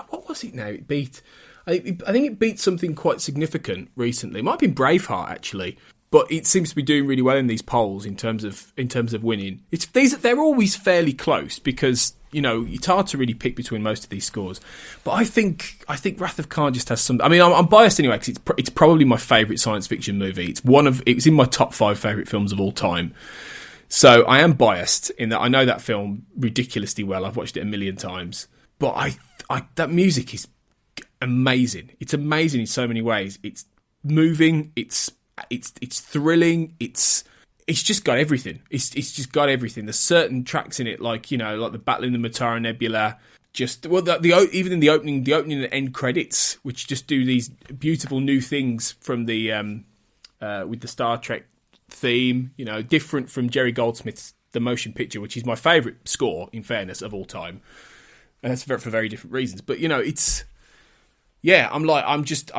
S2: what was it now? It beat, I think it beat something quite significant recently. It might have been Braveheart actually, but it seems to be doing really well in these polls in terms of winning. They're always fairly close because it's hard to really pick between most of these scores. But I think Wrath of Khan just has some. I mean, I'm biased anyway because it's probably my favourite science fiction movie. It's in my top 5 favourite films of all time. So I am biased in that I know that film ridiculously well. I've watched it a million times. But that music is amazing. It's amazing in so many ways. It's moving. It's thrilling. It's just got everything. It's just got everything. There's certain tracks in it, like like the Battle in the Mutara Nebula. Even in the opening and end credits, which just do these beautiful new things from the with the Star Trek theme, different from Jerry Goldsmith's The Motion Picture, which is my favourite score, in fairness, of all time. And that's for very different reasons. But I'm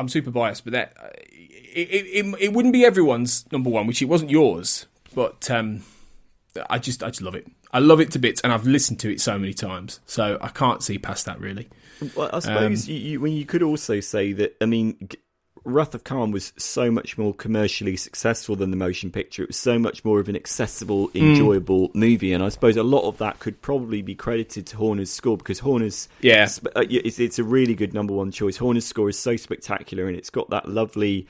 S2: super biased, but that it wouldn't be everyone's number 1, which it wasn't yours. But I just love it. I love it to bits, and I've listened to it so many times, so I can't see past that really.
S3: Well, I suppose you could also say that. I mean, Wrath of Khan was so much more commercially successful than the motion picture. It was so much more of an accessible, enjoyable movie, and I suppose a lot of that could probably be credited to Horner's score, because Horner's it's a really good number 1 choice. Horner's score is so spectacular, and it's got that lovely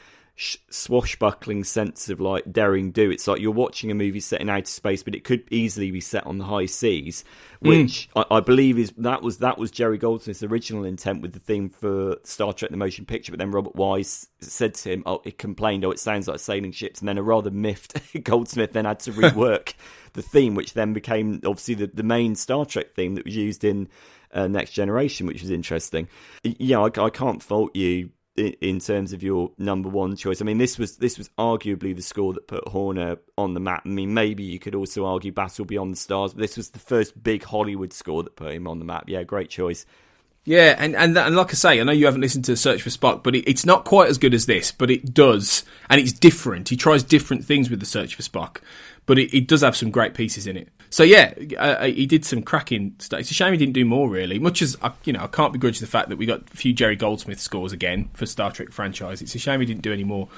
S3: swashbuckling sense of like daring do. It's like you're watching a movie set in outer space, but it could easily be set on the high seas, which I believe that was Jerry Goldsmith's original intent with the theme for Star Trek the Motion Picture. But then Robert Wise said to him, it complained, it sounds like sailing ships, and then a rather miffed Goldsmith then had to rework the theme, which then became obviously the main Star Trek theme that was used in Next Generation, which was interesting. I can't fault you in terms of your number 1 choice. I mean, this was arguably the score that put Horner on the map. I mean, maybe you could also argue Battle Beyond the Stars, but this was the first big Hollywood score that put him on the map. Yeah, great choice.
S2: Yeah, and like I say, I know you haven't listened to Search for Spock, but it's not quite as good as this, but it does, and it's different. He tries different things with the Search for Spock, but it does have some great pieces in it. So yeah, he did some cracking stuff. It's a shame he didn't do more, really. Much as I can't begrudge the fact that we got a few Jerry Goldsmith scores again for Star Trek franchise. It's a shame he didn't do any more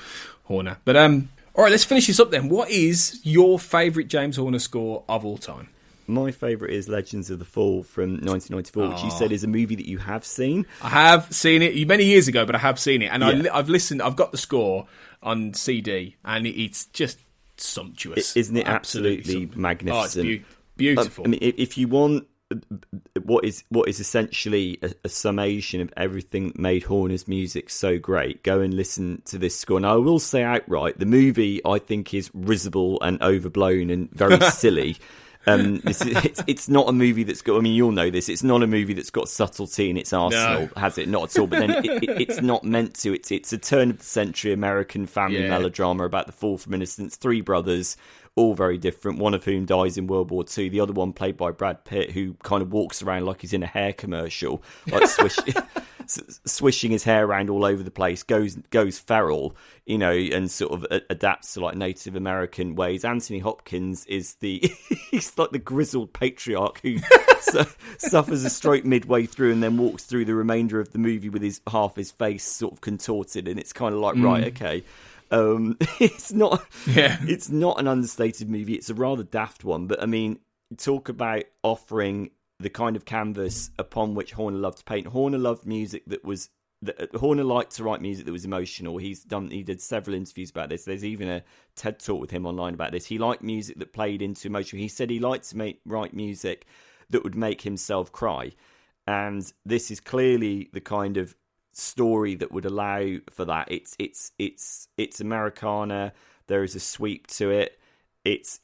S2: Horner. But all right, let's finish this up then. What is your favourite James Horner score of all time?
S3: My favourite is Legends of the Fall from 1994, which you said is a movie that you have seen.
S2: I have seen it many years ago, but I have seen it, and I've listened. I've got the score on CD, and it's just sumptuous,
S3: isn't it? Absolutely magnificent.
S2: Oh, it's beautiful.
S3: I mean, if you want what is essentially a summation of everything that made Horner's music so great, go and listen to this score. And I will say outright, the movie I think is risible and overblown and very silly. It's not a movie that's got. I mean, you'll know this. It's not a movie that's got subtlety in its arsenal, has it? Not at all. But then it's not meant to. It's a turn of the century American family melodrama about the fall from innocence. 3 brothers, all very different, one of whom dies in World War II, the other one played by Brad Pitt, who kind of walks around like he's in a hair commercial, like swishing his hair around all over the place, goes feral, you know, and sort of adapts to like Native American ways. Anthony Hopkins is he's like the grizzled patriarch who suffers a stroke midway through and then walks through the remainder of the movie with half his face sort of contorted, and it's kind of like, right, okay. It's not an understated movie. It's a rather daft one, but I mean, talk about offering the kind of canvas upon which Horner loved to paint. Horner loved music Horner liked to write music that was emotional. He did several interviews about this. There's even a TED talk with him online about this. He liked music that played into emotion. He said he liked to write music that would make himself cry, and this is clearly the kind of story that would allow for that. It's Americana. There is a sweep to it. It's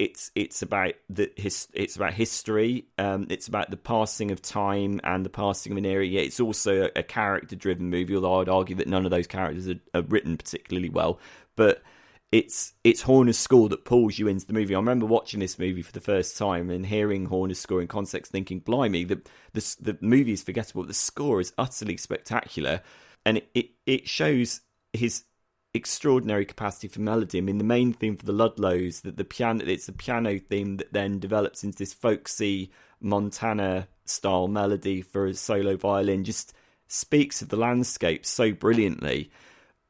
S3: about it's about history. It's about the passing of time and the passing of an era. Yeah, it's also a character-driven movie, although I'd argue that none of those characters are written particularly well. But it's Horner's score that pulls you into the movie. I remember watching this movie for the first time and hearing Horner's score in context, thinking, "Blimey, the movie is forgettable. The score is utterly spectacular." And it shows his extraordinary capacity for melody. I mean, the main theme for the Ludlows, it's a piano theme that then develops into this folksy Montana-style melody for a solo violin, just speaks of the landscape so brilliantly.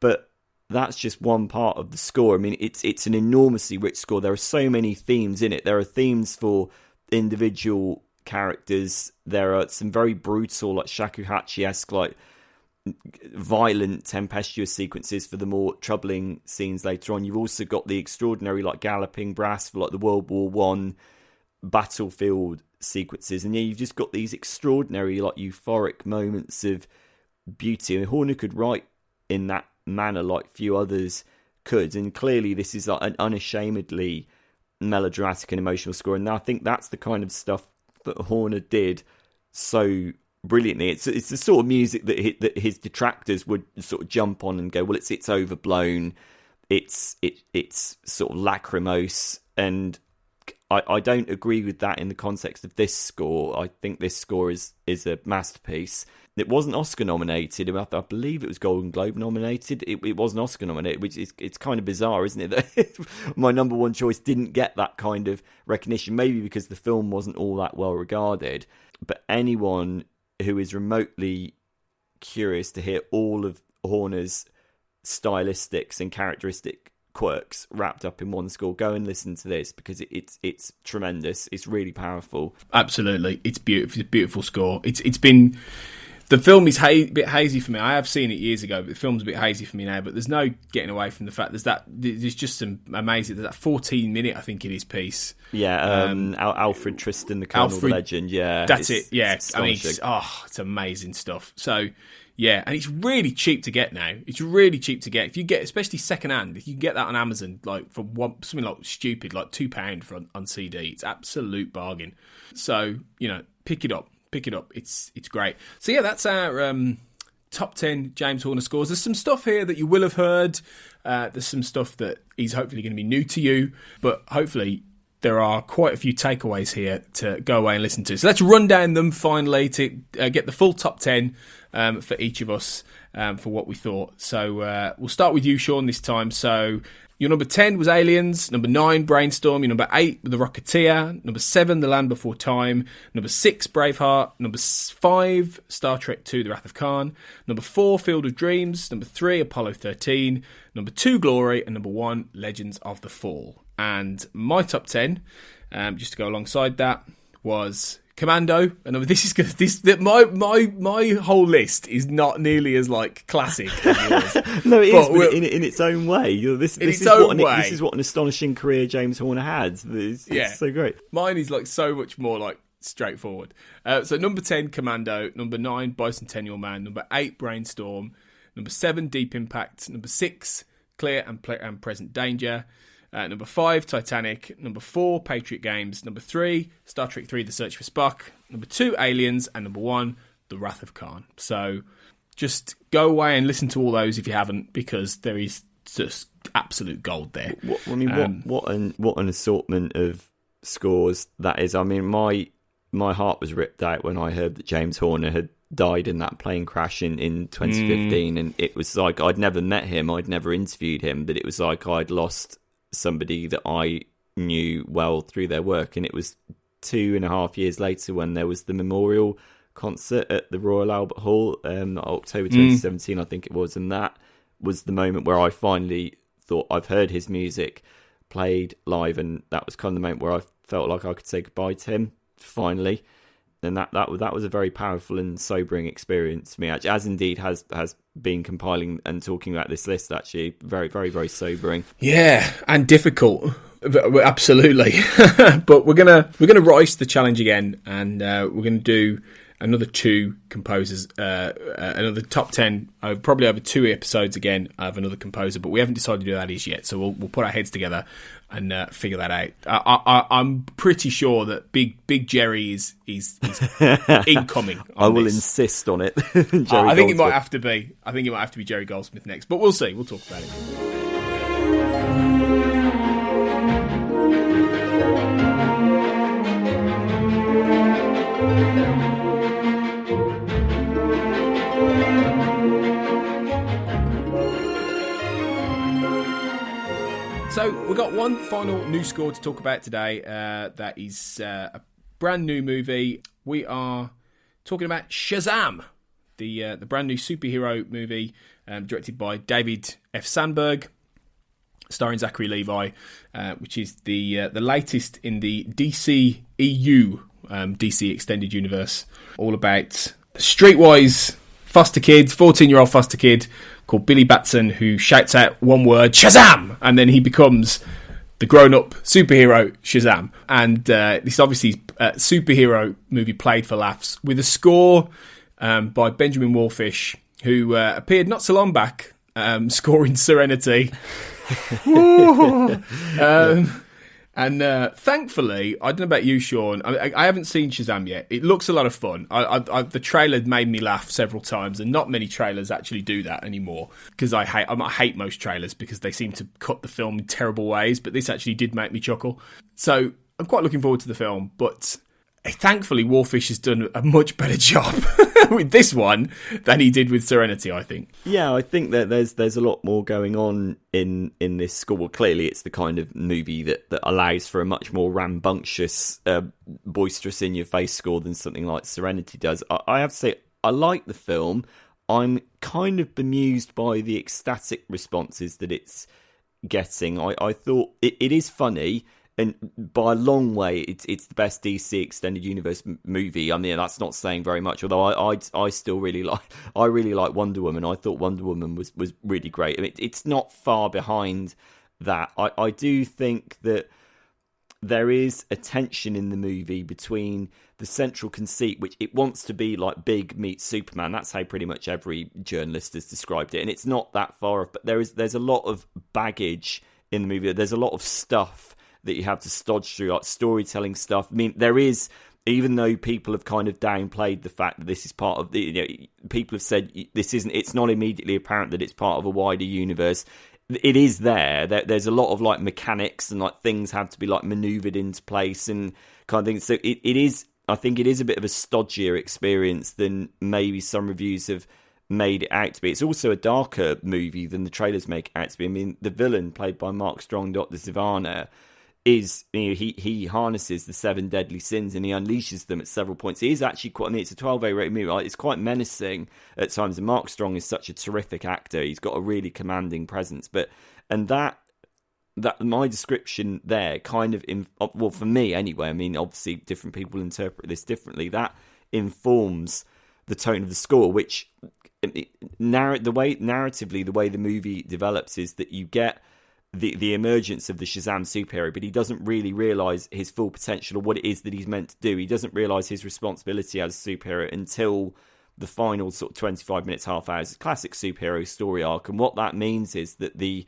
S3: But that's just one part of the score. I mean, it's an enormously rich score. There are so many themes in it. There are themes for individual characters. There are some very brutal, like shakuhachi-esque, like violent, tempestuous sequences for the more troubling scenes later on. You've also got the extraordinary, like, galloping brass for like the World War One battlefield sequences, and yeah, you've just got these extraordinary, like, euphoric moments of beauty. And Horner could write in that manner like few others could, and clearly this is like an unashamedly melodramatic and emotional score, and I think that's the kind of stuff that Horner did so brilliantly. It's the sort of music that his detractors would sort of jump on and go, well, it's overblown, it's sort of lachrymose, and I don't agree with that in the context of this score. I think this score is a masterpiece. It wasn't Oscar nominated. I believe it was Golden Globe nominated. It wasn't Oscar nominated, which is, it's kind of bizarre, isn't it, that my number one choice didn't get that kind of recognition, maybe because the film wasn't all that well regarded. But anyone who is remotely curious to hear all of Horner's stylistics and characteristic quirks wrapped up in one score, go and listen to this, because it's tremendous. It's really powerful.
S2: Absolutely, it's beautiful. It's a beautiful score. It's been, the film is a bit hazy for me. I have seen it years ago, but the film's a bit hazy for me now. But there's no getting away from the fact there's just some amazing. There's that 14-minute, I think it is, piece.
S3: Yeah, Alfred Tristan, the Colonel, the Legend. Yeah,
S2: that's it. Yeah, I mean, it's amazing stuff. So. Yeah, and it's really cheap to get now. It's really cheap to get. If you get, especially secondhand, if you can get that on Amazon, like for something like stupid, like £2 on CD, it's absolute bargain. So, you know, pick it up. It's great. So yeah, that's our top 10 James Horner scores. There's some stuff here that you will have heard. There's some stuff that is hopefully going to be new to you, but hopefully there are quite a few takeaways here to go away and listen to. So let's run down them finally to get the full top 10 for each of us for what we thought. So we'll start with you, Sean, this time. So your number 10 was Aliens. Number 9, Brainstorm. Your number 8, The Rocketeer. Number 7, The Land Before Time. Number 6, Braveheart. Number 5, Star Trek II, The Wrath of Khan. Number 4, Field of Dreams. Number 3, Apollo 13. Number 2, Glory. And number 1, Legends of the Fall. And my top 10, just to go alongside that, was Commando. And my whole list is not nearly as like classic as yours.
S3: No, it is, but in its own way. This is what an astonishing career James Horner had. It's so great.
S2: Mine is like so much more like straightforward. So number 10, Commando. Number 9, Bicentennial Man. Number 8, Brainstorm. Number 7, Deep Impact. Number 6, Clear and Present Danger. Number 5, Titanic. Number 4, Patriot Games. Number 3, Star Trek 3, The Search for Spock. Number 2, Aliens. And number 1, The Wrath of Khan. So just go away and listen to all those if you haven't, because there is just absolute gold there.
S3: What an assortment of scores that is. I mean, my heart was ripped out when I heard that James Horner had died in that plane crash in 2015, and it was like I'd never met him, I'd never interviewed him, but it was like I'd lost somebody that I knew well through their work. And it was 2.5 years later when there was the memorial concert at the Royal Albert Hall, October 2017 I think it was, and that was the moment where I finally thought I've heard his music played live, and that was kind of the moment where I felt like I could say goodbye to him finally. And that was a very powerful and sobering experience for me, actually, as indeed has been compiling and talking about this list. Actually, very, very, very sobering.
S2: Yeah, and difficult, absolutely. But we're gonna rise to the challenge again, and we're gonna do another 2 composers, another top 10, probably over 2 episodes again of another composer. But we haven't decided who that is yet, so we'll put our heads together and figure that out. I'm pretty sure that Big Jerry is incoming.
S3: I will insist on it.
S2: I think it might have to be. I think it might have to be Jerry Goldsmith next, but we'll see. We'll talk about it. So we've got one final new score to talk about today. That is a brand new movie. We are talking about Shazam, the brand new superhero movie directed by David F. Sandberg, starring Zachary Levi, which is the latest in the DC EU, DC Extended Universe, all about streetwise foster kid, 14-year-old foster kid called Billy Batson, who shouts out one word, Shazam! And then he becomes the grown-up superhero Shazam. And this is obviously a superhero movie played for laughs, with a score by Benjamin Wallfisch, who appeared not so long back, scoring Serenity. And thankfully, I don't know about you, Sean, I haven't seen Shazam yet. It looks a lot of fun. The trailer made me laugh several times, and not many trailers actually do that anymore, because I hate most trailers because they seem to cut the film in terrible ways, but this actually did make me chuckle. So I'm quite looking forward to the film, but thankfully Wallfisch has done a much better job with this one than he did with Serenity, I think.
S3: Yeah, I think that there's a lot more going on in this score. Well, clearly it's the kind of movie that allows for a much more rambunctious, boisterous, in-your-face score than something like Serenity does. I have to say, I like the film. I'm kind of bemused by the ecstatic responses that it's getting. I thought it is funny, and by a long way, it's the best DC Extended Universe movie. I mean, that's not saying very much. Although I still really like Wonder Woman. I thought Wonder Woman was really great. I mean, it's not far behind that. I do think that there is a tension in the movie between the central conceit, which it wants to be like Big meets Superman. That's how pretty much every journalist has described it, and it's not that far off. But there's a lot of baggage in the movie. There's a lot of stuff that you have to stodge through, like storytelling stuff. I mean, there is, even though people have kind of downplayed the fact that this is part of the, people have said it's not immediately apparent that it's part of a wider universe. It is there. There's a lot of like mechanics and like things have to be like maneuvered into place and kind of things. So it is, I think it is a bit of a stodgier experience than maybe some reviews have made it out to be. It's also a darker movie than the trailers make it out to be. I mean, the villain, played by Mark Strong, Dr. Sivana, is, he harnesses the 7 deadly sins and he unleashes them at several points. It is actually quite, I mean, it's a 12A rated movie, right? It's quite menacing at times, and Mark Strong is such a terrific actor. He's got a really commanding presence, and that my description there kind of, well, for me anyway, I mean, obviously different people interpret this differently, that informs the tone of the score, which narratively, the way the movie develops is that you get the emergence of the Shazam superhero, but he doesn't really realise his full potential or what it is that he's meant to do. He doesn't realise his responsibility as a superhero until the final sort of 25 minutes, half hour. It's a classic superhero story arc, and what that means is that the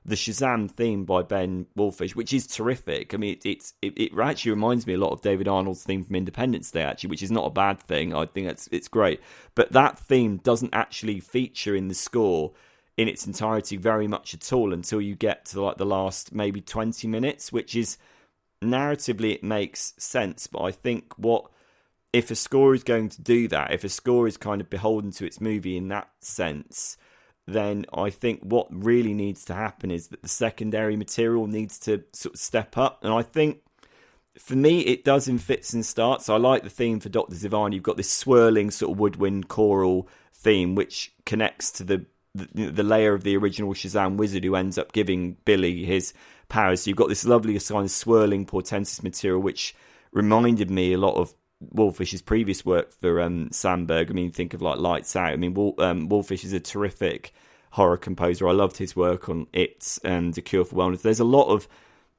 S3: Shazam theme by Ben Wallfisch, which is terrific. I mean, it actually reminds me a lot of David Arnold's theme from Independence Day, actually, which is not a bad thing. I think it's great. But that theme doesn't actually feature in the score in its entirety very much at all until you get to like the last maybe 20 minutes, which is narratively it makes sense. But I think if a score is going to do that, if a score is kind of beholden to its movie in that sense, then I think what really needs to happen is that the secondary material needs to sort of step up. And I think for me, it does in fits and starts. I like the theme for Dr. Zivane. You've got this swirling sort of woodwind choral theme, which connects to the layer of the original Shazam wizard who ends up giving Billy his powers. So you've got this lovely kind of swirling portentous material, which reminded me a lot of Wallfisch's previous work for Sandberg. I mean, think of like Lights Out. I mean, Wallfisch is a terrific horror composer. I loved his work on It and A Cure for Wellness. There's a lot of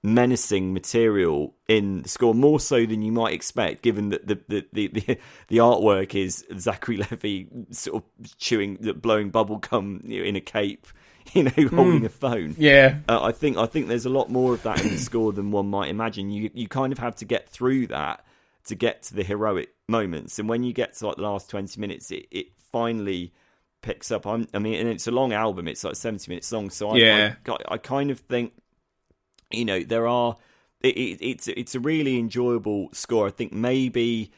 S3: menacing material in the score, more so than you might expect, given that the artwork is Zachary Levi sort of blowing bubble gum in a cape, holding a phone.
S2: Yeah,
S3: I think there's a lot more of that in the score than one might imagine. You kind of have to get through that to get to the heroic moments, and when you get to like the last 20 minutes, it finally picks up. I mean, and it's a long album; it's like 70 minutes long. So I kind of think, there are. It's a really enjoyable score. I think maybe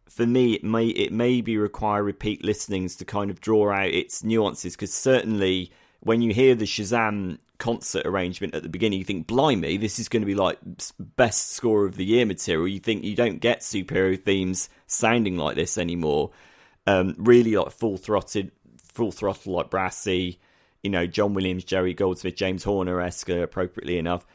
S3: for me, it maybe require repeat listenings to kind of draw out its nuances, because certainly when you hear the Shazam concert arrangement at the beginning, you think, blimey, this is going to be like best score of the year material. You think you don't get superhero themes sounding like this anymore. Really like full throttle, like brassy, John Williams, Jerry Goldsmith, James Horner-esque, appropriately enough.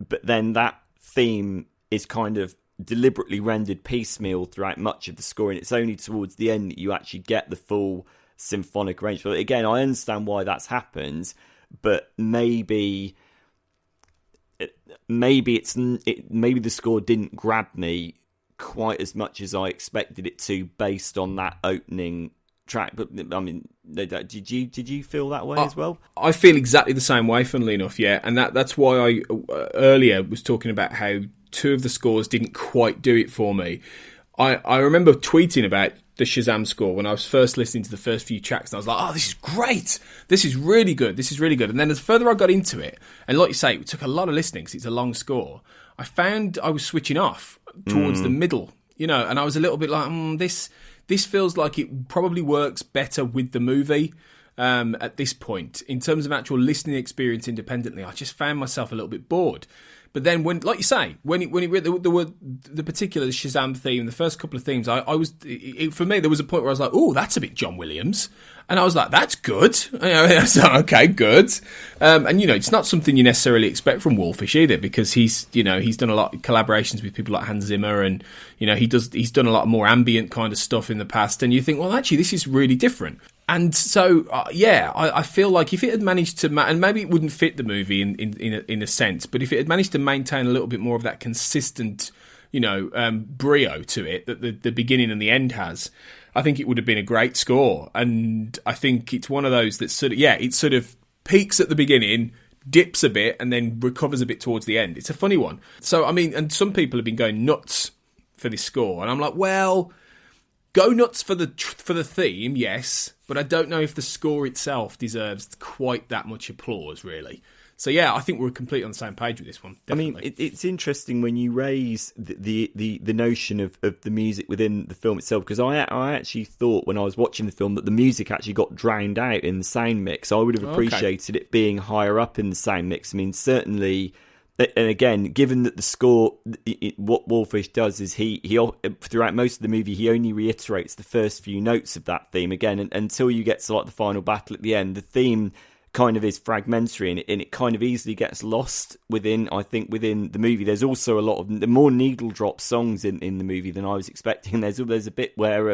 S3: But then that theme is kind of deliberately rendered piecemeal throughout much of the score, and it's only towards the end that you actually get the full symphonic arrangement. But again, I understand why that's happened, but maybe the score didn't grab me quite as much as I expected it to, based on that opening track. But I mean, did you feel that way as well?
S2: I feel exactly the same way, funnily enough. Yeah, and that's why I earlier was talking about how two of the scores didn't quite do it for me. I remember tweeting about the Shazam score when I was first listening to the first few tracks, and I was like, oh, this is great. This is really good. This is really good. And then as further I got into it, and like you say, it took a lot of listening because it's a long score, I found I was switching off towards the middle, and I was a little bit like, this feels like it probably works better with the movie at this point. In terms of actual listening experience independently, I just found myself a little bit bored. But then, when, like you say, when it there were the particular Shazam theme, the first couple of themes, for me, there was a point where I was like, "Oh, that's a bit John Williams," and I was like, "That's good." So, okay, good. And it's not something you necessarily expect from Wallfisch either, because he's done a lot of collaborations with people like Hans Zimmer, and he's done a lot more ambient kind of stuff in the past. And you think, well, actually, this is really different. And so, I feel like if it had managed to, and maybe it wouldn't fit the movie in a sense, but if it had managed to maintain a little bit more of that consistent, brio to it that the beginning and the end has, I think it would have been a great score. And I think it's one of those that it sort of peaks at the beginning, dips a bit, and then recovers a bit towards the end. It's a funny one. So, I mean, and some people have been going nuts for this score, and I'm like, well, go nuts for the theme, yes, but I don't know if the score itself deserves quite that much applause, really. So yeah, I think we're completely on the same page with this one. Definitely.
S3: I mean, it's interesting when you raise the notion of the music within the film itself, because I actually thought when I was watching the film that the music actually got drowned out in the sound mix. I would have appreciated it being higher up in the sound mix. I mean, certainly. And again, given that the score, what Wallfisch does is he throughout most of the movie, he only reiterates the first few notes of that theme again, and until you get to like the final battle at the end, the theme kind of is fragmentary, and it kind of easily gets lost within the movie. There's also a lot of the more needle drop songs in the movie than I was expecting. There's a bit where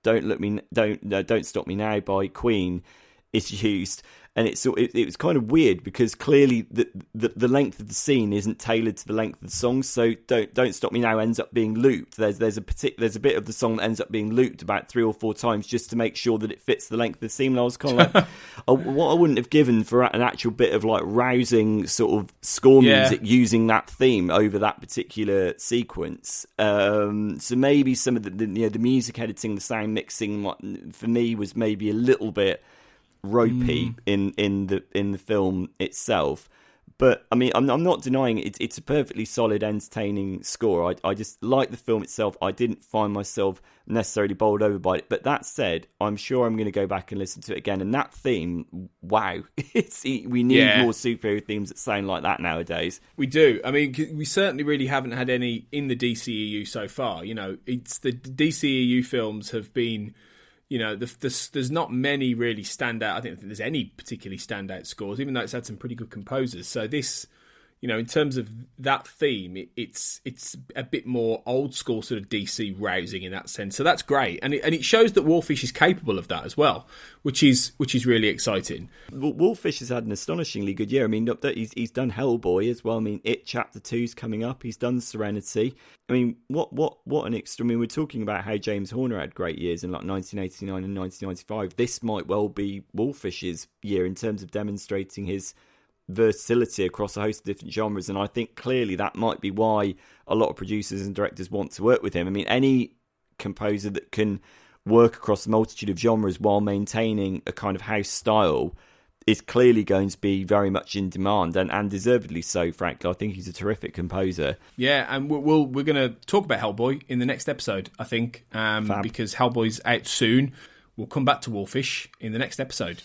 S3: Don't Stop Me Now by Queen is used. And it was kind of weird because clearly the length of the scene isn't tailored to the length of the song. So Don't Stop Me Now ends up being looped. There's a bit of the song that ends up being looped about 3 or 4 times just to make sure that it fits the length of the scene. And I was kind of like, what I wouldn't have given for an actual bit of like rousing sort of score music using that theme over that particular sequence. So maybe some of the music editing, the sound mixing, for me was maybe a little bit ropey in the film itself. But I mean, I'm not denying it. It's a perfectly solid, entertaining score. I just like the film itself. I didn't find myself necessarily bowled over by it. But that said, I'm sure I'm going to go back and listen to it again. And that theme, wow, we need more superhero themes that sound like that nowadays. We
S2: do. I mean, we certainly really haven't had any in the DCEU so far. You know, it's the DCEU films have been. You know, there's not many really standout. I don't think there's any particularly standout scores, even though it's had some pretty good composers. So this, you know, in terms of that theme, it's a bit more old school sort of DC rousing in that sense. So that's great, and it shows that Wallfisch is capable of that as well, which is really exciting.
S3: Wallfisch has had an astonishingly good year. I mean, he's done Hellboy as well. I mean, It Chapter 2's coming up. He's done Serenity. I mean, what an extra. I mean, we're talking about how James Horner had great years in like 1989 and 1995. This might well be Wallfisch's year in terms of demonstrating his versatility across a host of different genres, and I think clearly that might be why a lot of producers and directors want to work with him. I mean, any composer that can work across a multitude of genres while maintaining a kind of house style is clearly going to be very much in demand, and deservedly so, frankly. I think he's a terrific composer.
S2: Yeah, and we're going to talk about Hellboy in the next episode, I think, because Hellboy's out soon. We'll come back to Wallfisch in the next episode.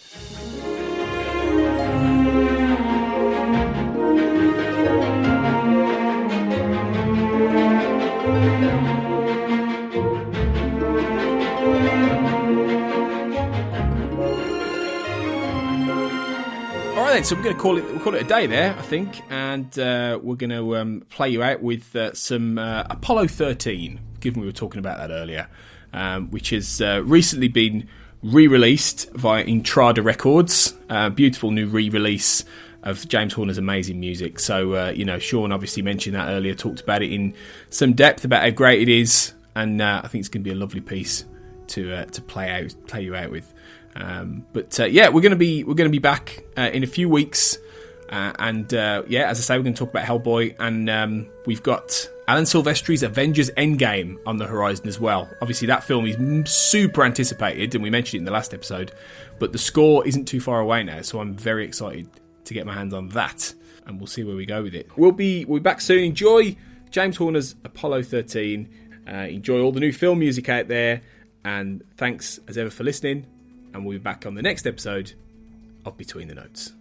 S2: So we're going to call it a day there, I think, and we're going to play you out with some Apollo 13, given we were talking about that earlier, which has recently been re-released via Intrada Records. Beautiful new re-release of James Horner's amazing music. So, Sean obviously mentioned that earlier, talked about it in some depth about how great it is, and I think it's going to be a lovely piece to play you out with. We're going to be back in a few weeks, as I say, we're going to talk about Hellboy, and we've got Alan Silvestri's Avengers Endgame on the horizon as well. Obviously, that film is super anticipated, and we mentioned it in the last episode, but the score isn't too far away now, so I'm very excited to get my hands on that, and we'll see where we go with it. We'll be back soon. Enjoy James Horner's Apollo 13. Enjoy all the new film music out there, and thanks as ever for listening. And we'll be back on the next episode of Between the Notes.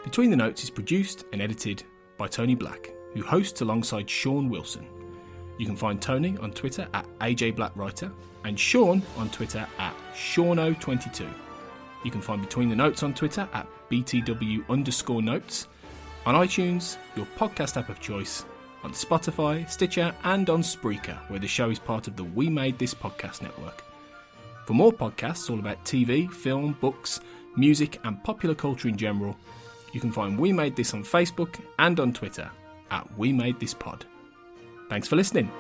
S2: Between the Notes is produced and edited by Tony Black, who hosts alongside Sean Wilson. You can find Tony on Twitter at AJBlackWriter and Sean on Twitter at Seano22. You can find Between the Notes on Twitter at BTW_notes, on iTunes, your podcast app of choice, on Spotify, Stitcher and on Spreaker, where the show is part of the We Made This podcast network. For more podcasts all about TV, film, books, music and popular culture in general, you can find We Made This on Facebook and on Twitter at We Made This Pod. Thanks for listening.